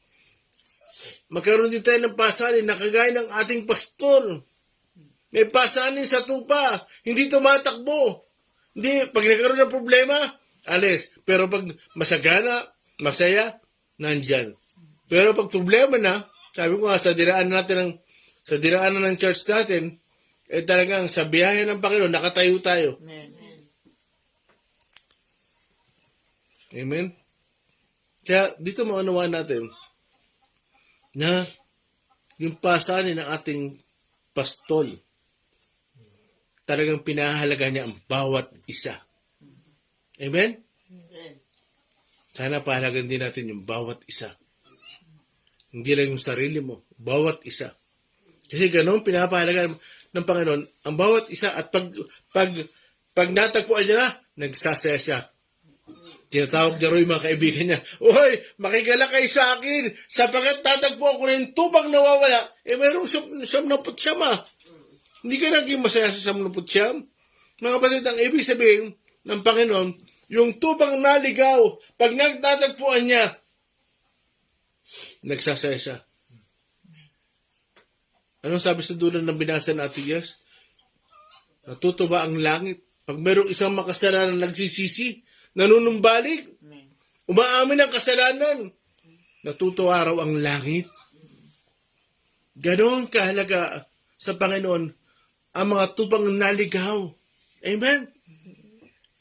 magkaroon din tayo ng pasalin na kagaya ng ating pastor. May pasanin sa tupa. Hindi tumatakbo. Hindi, pag nagkaroon ng problema, alis. Pero pag masagana, masaya, nandyan. Pero pag problema na, sabi ko nga, sa diraanan ng church natin, talagang sa biyahe ng Panginoon, nakatayo tayo. Amen. Amen? Kaya dito maunawaan natin na yung pasanin ng ating pastol, talagang pinahalaga niya ang bawat isa. Amen? Sana pahalagan din natin yung bawat isa. Hindi lang yung sarili mo, bawat isa. Kasi ganoon pinapahalaga ng Panginoon ang bawat isa at pag natagpuan niya na, nagsasaya siya. Tinatawag niya rin mga kaibigan niya, "Uy, makigala kayo sa akin, sapagat tatagpuan ko rin tubang nawawala." Mayroong 79. Hindi ka naging masaya sa 79. Mga kapatid, ang ibig sabihin ng Panginoon, yung tubang naligaw, pag nagtatagpuan niya, nagsasaya siya. Anong sabi sa dulo ng binasa ng Atiyas? Natutuwa ang langit. Pag mayroong isang makasalanan na nagsisisi, nanunumbalik, umaamin ng kasalanan, natutuwa raw ang langit. Ganon kahalaga sa Panginoon ang mga tupang naligaw. Amen?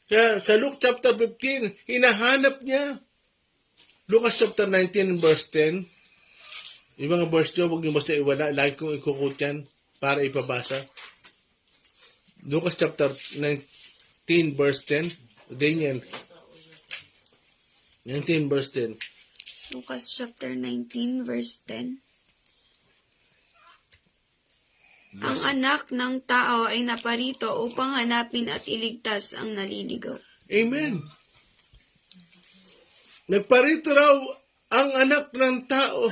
Kaya sa Luke chapter 15, hinahanap niya. Lucas chapter 19 verse 10, yung mga verse nyo, huwag nyo basta iwala. Lagi kong ikukot yan para ipabasa. Lucas chapter 19 verse 10. Daniel. 19 verse 10. Lucas chapter 19 verse 10. Ang anak ng tao ay naparito upang hanapin at iligtas ang naliligaw. Amen. Nagparito raw ang anak ng tao.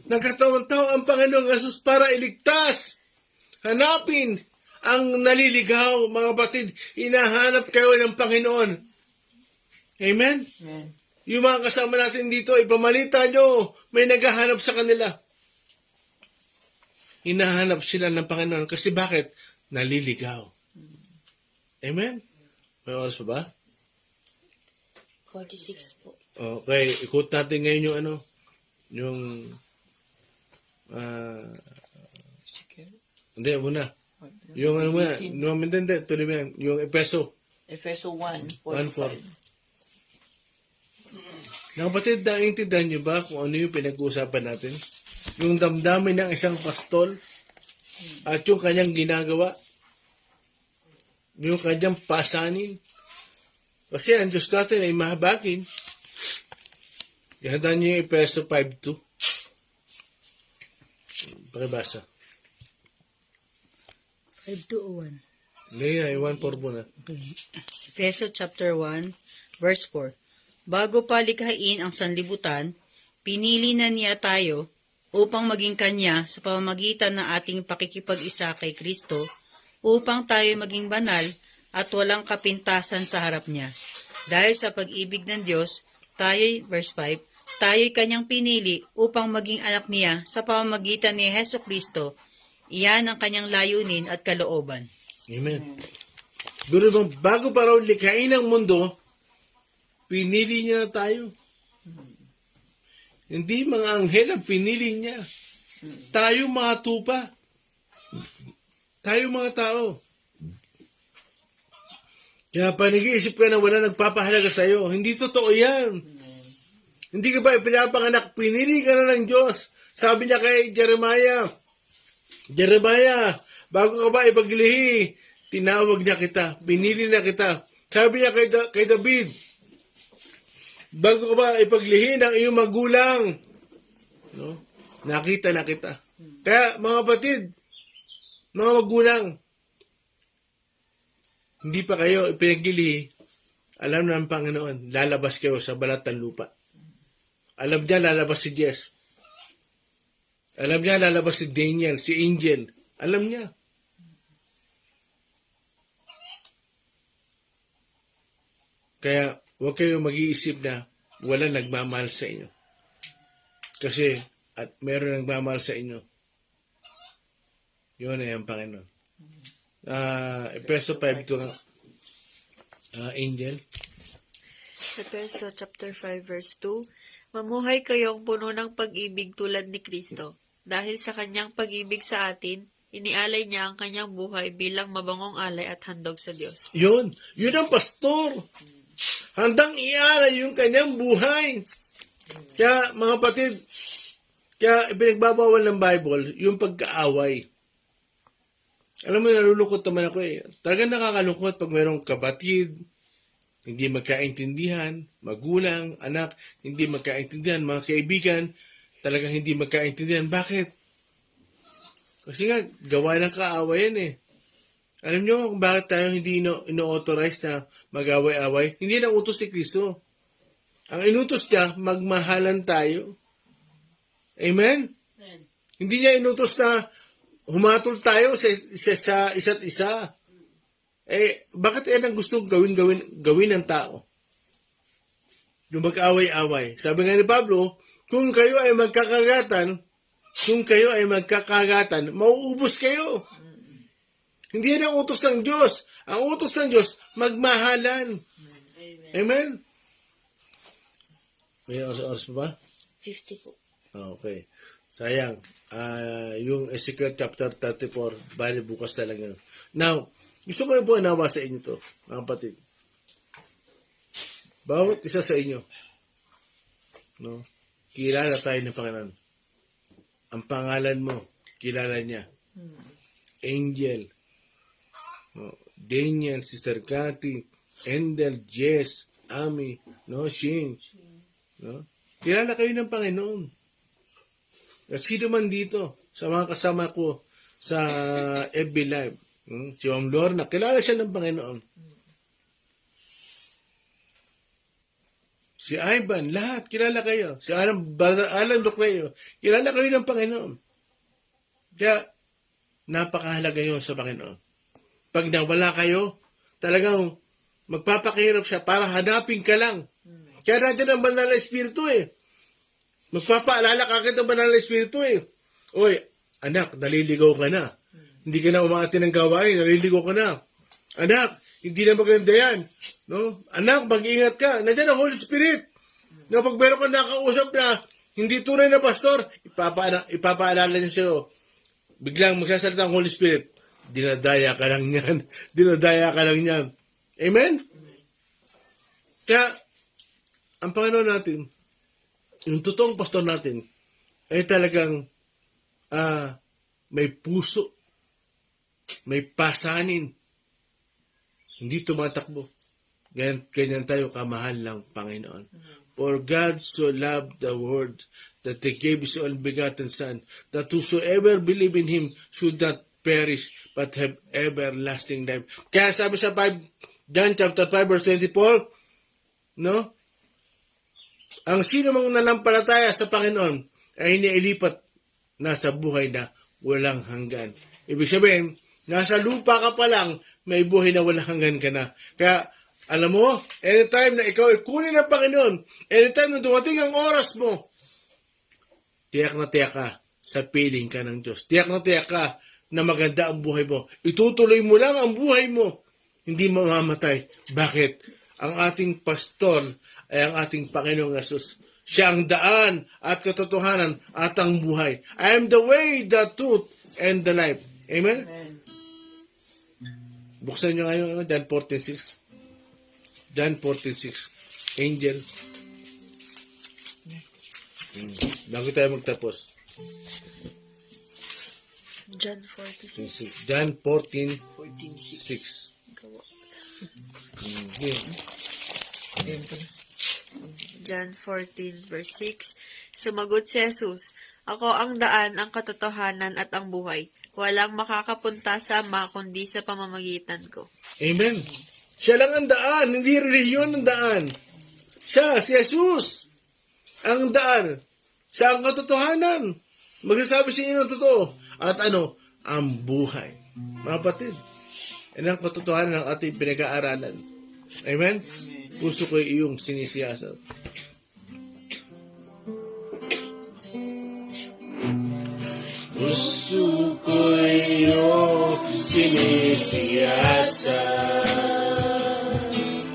Nagkatawang tao ang Panginoong Yesus para iligtas. Hanapin ang naliligaw, mga batid. Hinahanap kayo ng Panginoon. Amen? Amen. Yung mga kasama natin dito, ipamalita nyo, may naghahanap sa kanila. Hinahanap sila ng Panginoon. Kasi bakit? Naliligaw. Amen? May oras pa ba? 46 po. Okay, ikot natin ngayon yung hindi, muna. Yung muna, tuloy mo yan. Yung Efeso. Efeso 1:4. 1:4. Kapatid, naintindihan nyo ba kung ano yung pinag-uusapan natin? Yung damdamin ng isang pastol at yung kanyang ginagawa, yung kanyang pasanin. Kasi ang Diyos natin ay mahabagin. Ihanda niyo yung Efeso 5:2. Pakibasa. 5:1. Hindi, 1:4 muna. Efeso chapter 1, verse 4. Bago palikhain ang sanlibutan, pinili na niya tayo upang maging Kanya sa pamamagitan ng ating pakikipag-isa kay Kristo, upang tayo maging banal at walang kapintasan sa harap niya. Dahil sa pag-ibig ng Diyos, verse 5, tayo'y Kanyang pinili upang maging anak niya sa pamamagitan ni Hesus Kristo. Iyan ang Kanyang layunin at kalooban. Amen. Pero bago pa raw likhain ang mundo, pinili niya na tayo. Hindi mga anghel ang pinili niya. Tayo mga tupa. Tayo mga tao. Kaya panag-iisip ka na wala nagpapahalaga sa iyo. Hindi totoo yan. Hindi ka ba pinapanganak? Pinili ka na ng Diyos. Sabi niya kay Jeremiah, bago ka ba ipaglihi, tinawag niya kita. Pinili na kita. Sabi niya kay David, bago ka ba ipaglihi ng iyong magulang, no? Nakita na kita. Kaya mga kapatid, mga magulang, hindi pa kayo ipinaglihi, alam na ng Panginoon, lalabas kayo sa balat ng lupa. Alam niya lalabas si Jess. Alam niya lalabas si Daniel, si Angel. Alam niya. Kaya huwag kayong mag-iisip na wala nagmamahal sa inyo. Kasi at meron nagmamahal sa inyo. Yun ay ang Panginoon. Efeso 5:2 Angel. Efeso chapter 5 verse 2, mamuhay kayong puno ng pag-ibig tulad ni Kristo. Dahil sa kanyang pag-ibig sa atin, inialay niya ang kanyang buhay bilang mabangong alay at handog sa Diyos. Yun ang pastor. Handang ialay yung kanyang buhay. Kaya mga kapatid, kaya pinagbabawal ng Bible yung pagkaaway. Alam mo, nalulungkot naman ako eh. Talagang nakakalungkot pag mayroong kapatid, hindi magkaintindihan, magulang, anak, hindi magkaintindihan, mga kaibigan, talagang hindi magkaintindihan. Bakit? Kasi nga, gawa ng kaaway yan eh. Alam nyo kung bakit tayo hindi ino-authorize na mag-away-away? Hindi na utos ni Kristo. Ang inutos niya, magmahalan tayo. Amen? Hindi niya inutos na humatol tayo sa isa't isa. Bakit yan ang gustong gawin ng tao? Yung mag-away-away. Sabi nga ni Pablo, kung kayo ay magkakagatan, mauubos kayo. Hindi yan ang utos ng Diyos. Ang utos ng Diyos, magmahalan. Amen? May oras pa ba? 50 po. Okay. Sayang. Yung Ezekiel chapter 34, bali bukas talaga. Now, gusto ko po inawa sa inyo to, mga kapatid. Bawat isa sa inyo, no, kilala tayo ng Panginoon. Ang pangalan mo, kilala niya. Angel, no, Daniel, Sister Cathy, Endel, Jess, Ami, no, Shing, no? Kilala kayo ng Panginoon. At sino man dito, sa mga kasama ko sa FB Live, si Ma'am Lorna, kilala siya ng Panginoon. Si Ivan, lahat, kilala kayo. Si Alan Lucreo, kilala kayo ng Panginoon. Kaya, napakahalaga yun sa Panginoon. Pag nawala kayo, talagang magpapakahirap siya para hanapin ka lang. Kaya natin ang banal na espiritu eh. Magpapaalala ka agad ng banal na espiritu eh. Oy, anak, naliligaw ka na. Hindi ka na umaati ng gawain, naliligaw ka na. Anak, hindi na maganda yan. No? Anak, mag-ingat ka. Nandiyan ang Holy Spirit. No, pag meron ka nakausap na hindi tunay na pastor, ipapaalala niya sa'yo. Biglang magsasalita ang Holy Spirit. Dinadaya ka lang yan. Dinadaya ka lang yan. Amen? Kaya, ang Panginoon natin, yung totoong pastor natin, ay talagang may puso, may pasanin, hindi tumatakbo. Ganyan tayo kamahal ng Panginoon. For God so loved the world that He gave His only begotten Son, that whosoever believe in Him should not perish, but have everlasting life. Kaya sabi sa John chapter 5 verse 24, no? Ang sino mang nanampalataya sa Panginoon ay iniilipat na sa buhay na walang hanggan. Ibig sabihin, nasa lupa ka pa lang, may buhay na walang hanggan ka na. Kaya, alam mo, anytime na ikaw ay kunin ng Panginoon, anytime na dumating ang oras mo, tiyak na tiyak ka sa piling ka ng Diyos. Tiyak na tiyak ka na maganda ang buhay mo. Itutuloy mo lang ang buhay mo. Hindi mamamatay. Bakit? Ang ating pastor ay ang ating Panginoong Yesus. Siya ang daan at katotohanan at ang buhay. I am the way, the truth, and the life. Amen? Buksan nyo ngayon, John 14:6. John 14:6. Angel. Bago tayo magtapos. John 46. John 14:6. John 14 verse 6. Sumagot si Jesus, Ako ang daan, ang katotohanan at ang buhay. Walang makakapunta sa Ama kundi sa pamamagitan ko. Amen. Siya lang ang daan, hindi relihiyon ang daan. Siya, si Jesus, ang daan. Siya ang katotohanan. Magsasabi sa inyo ng totoo. At ang buhay. Mga kapatid, yan ang katotohanan ng ating pinag-aaralan. Amen? Puso ko iyong sinisiyasat. Puso ko iyong sinisiyasat.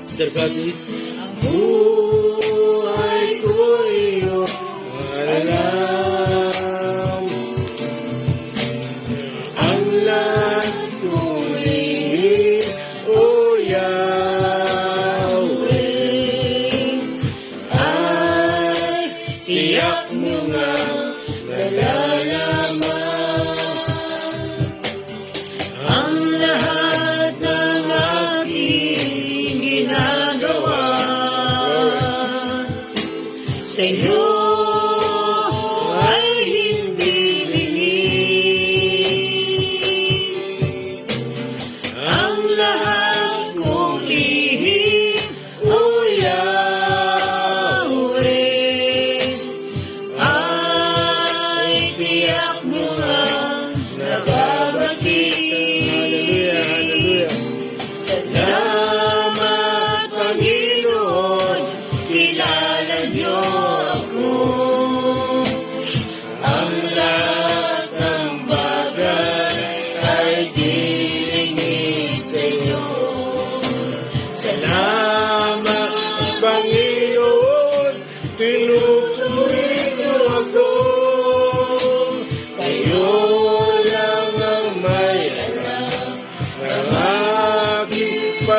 Sister Cathy, ang buhay ko iyong alam. Ang lahat kong hihing, O Yahweh, ay tiyak mo nga nalalaman. Ang lahat ng aking ginagawa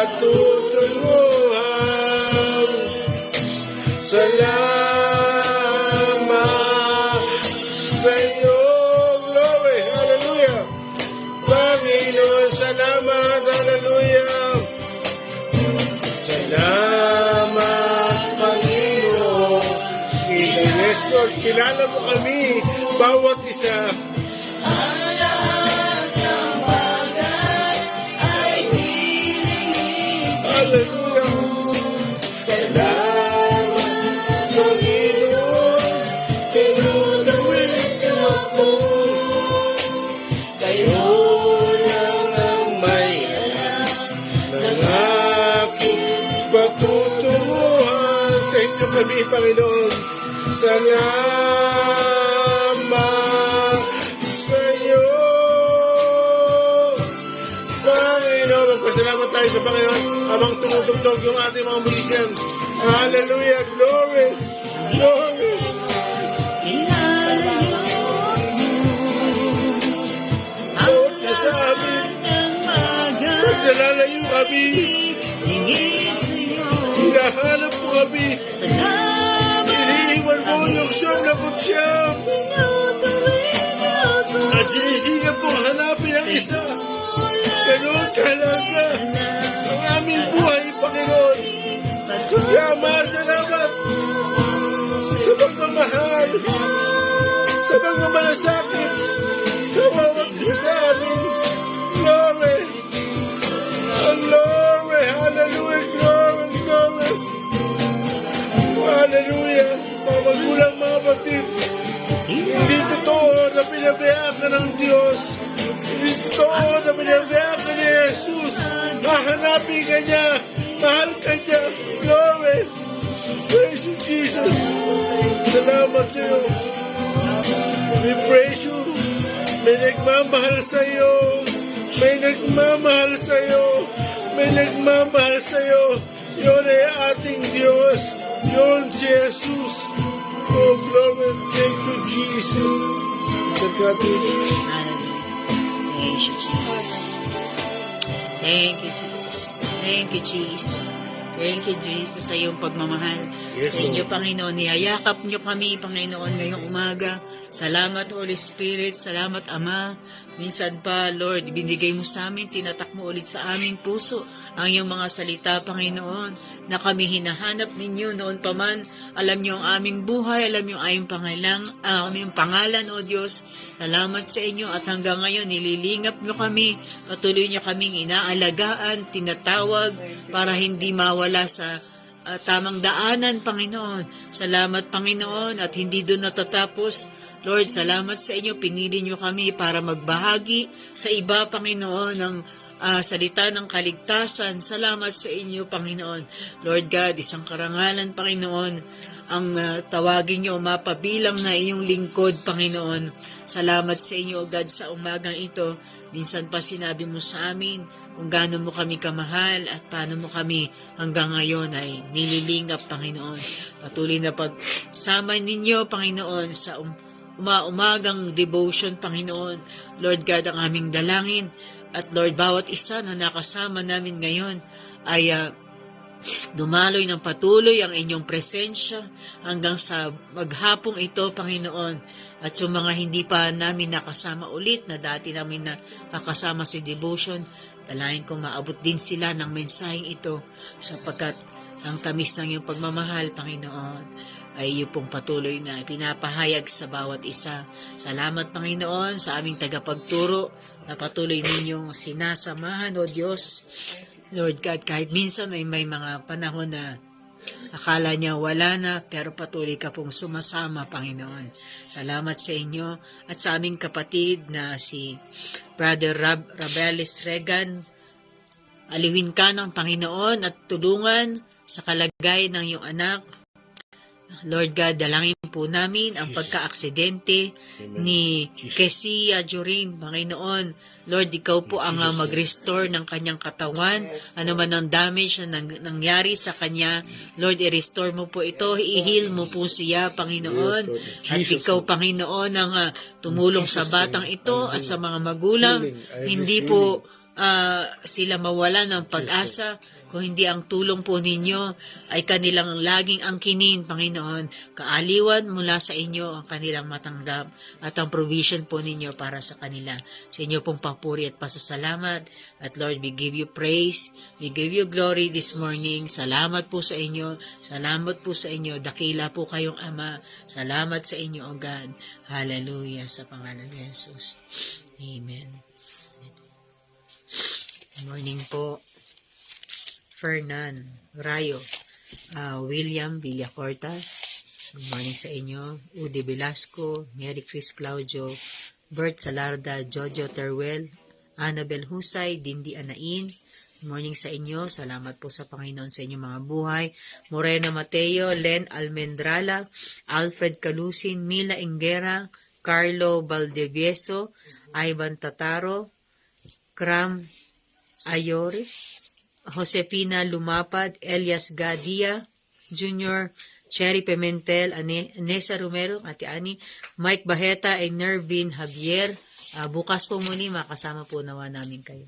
patutunguhan. Salamat sa iyo. Glory, hallelujah. Panginoon, salamat, hallelujah. Salamat, Panginoon. Yes, Lord, kilala mo kami, bawat isa. Hallelujah. Salamat, Panginoon. Tinutawid niyo ako. Kayo lang ang may alam ng aking patutunguhan. Sa inyo kami, Panginoon. Salamat sa iyo. Panginoon, magpasalamat tayo sa Panginoon habang tumutugtog yung ating mga musician. Hallelujah, glory, glory. Bawat ka sa amin, pagdalalayo kami, hinahanap mo kami, iniiwan mo yung siyam na kutsyam, at sinisigap mong hanapin ang isa. Ganoon kahalaga ang aming buhay, Panginoon. Kaya masalamat sa pagmamahal, sa pagmamalasakit, sa bawat isa sa amin. Glory, glory, hallelujah, glory, glory. Hallelujah, mga magulang, mga batid. Hindi totoo na pinabayaan ka ng Diyos. Hindi totoo na pinabayaan ka ni Jesus. Hahanapin ka niya. Mahal ka niya. Glory. Praise you, Jesus. Salamat sa iyo. We praise you. May nagmamahal sa iyo. May nagmamahal sa iyo. May nagmamahal sa iyo. Yun ay ating Diyos. Yun si Jesus. Oh, glory. Thank you, Jesus. Mr. Cathy. Thank you, Jesus. Thank you, Jesus. Thank you, Jesus. Thank you, Jesus, sa iyong pagmamahal. Yes, sa inyo, Lord. Panginoon, niyayakap niyo kami, Panginoon, ngayong umaga. Salamat, Holy Spirit. Salamat, Ama. Minsan pa, Lord, ibinigay mo sa amin, tinatak mo ulit sa aming puso ang iyong mga salita, Panginoon, na kami hinahanap ninyo noon pa man. Alam niyo ang aming buhay, alam niyo ang aming pangalan, O Diyos. Salamat sa inyo at hanggang ngayon, nililingap niyo kami. Patuloy niyo kaming inaalagaan, tinatawag para hindi mawala sa tamang daanan, Panginoon. Salamat, Panginoon, at hindi doon natatapos. Lord, salamat sa inyo. Pinili niyo kami para magbahagi sa iba, Panginoon, ng salita ng kaligtasan. Salamat sa inyo, Panginoon. Lord God, isang karangalan, Panginoon, ang tawagin niyo, mapabilang na iyong lingkod, Panginoon. Salamat sa inyo, God, sa umagang ito. Minsan pa sinabi mo sa amin kung gaano mo kami kamahal at paano mo kami hanggang ngayon ay nililingap, Panginoon. Patuloy na pagsama ninyo, Panginoon, sa umagang devotion, Panginoon. Lord God, ang aming dalangin. At Lord, bawat isa na nakasama namin ngayon ay dumaloy ng patuloy ang inyong presensya hanggang sa maghapong ito, Panginoon. At sa mga hindi pa namin nakasama ulit na dati namin nakasama sa devotion, dalayan kong maabot din sila ng mensaheng ito sapagkat ang tamis ng iyong pagmamahal, Panginoon, ay iyo pong patuloy na pinapahayag sa bawat isa. Salamat, Panginoon, sa aming tagapagturo na patuloy ninyong sinasamahan, O Diyos. Lord God, kahit minsan ay may mga panahon na akala niya wala na, pero patuloy ka pong sumasama, Panginoon. Salamat sa inyo at sa aming kapatid na si Brother Rabelis Regan. Aliwin ka ng Panginoon at tulungan sa kalagayan ng iyong anak. Lord God, dalangin po namin ang pagka-aksidente ni Kesia Jorin, Panginoon. Lord, ikaw po ang mag-restore ng kanyang katawan. Ano man ang damage na nangyari sa kanya, Lord, i-restore mo po ito. I-heal mo po siya, Panginoon. At ikaw, Panginoon, ang tumulong sa batang ito at sa mga magulang. Hindi po sila mawala ng pag-asa, kung hindi ang tulong po ninyo ay kanilang laging angkinin, Panginoon, kaaliwan mula sa inyo ang kanilang matanggap at ang provision po ninyo para sa kanila. Sa inyo pong papuri at pasasalamat. At Lord, we give you praise, we give you glory this morning. Salamat po sa inyo, salamat po sa inyo. Dakila po kayong Ama. Salamat sa inyo, O God. Hallelujah sa pangalan ni Jesus. Amen. Good morning po. Fernan Rayo, William Villacorta. Good morning sa inyo. Udi Velasco, Mary Chris Claudio, Bert Salarda, Jojo Terwell, Annabel Husay, Dindi Anain. Good morning sa inyo. Salamat po sa Panginoon sa inyong mga buhay. Morena Mateo, Len Almendrala, Alfred Calusin, Mila Ingera, Carlo Valdevieso, Ivan Tataro, Cram Ayore, Josefina Lumapad, Elias Gadia Jr., Cherry Pimentel, Anessa Romero, Ate Ani, Mike Baheta, and Nervin Javier. Bukas po muli, makasama po nawa namin kayo.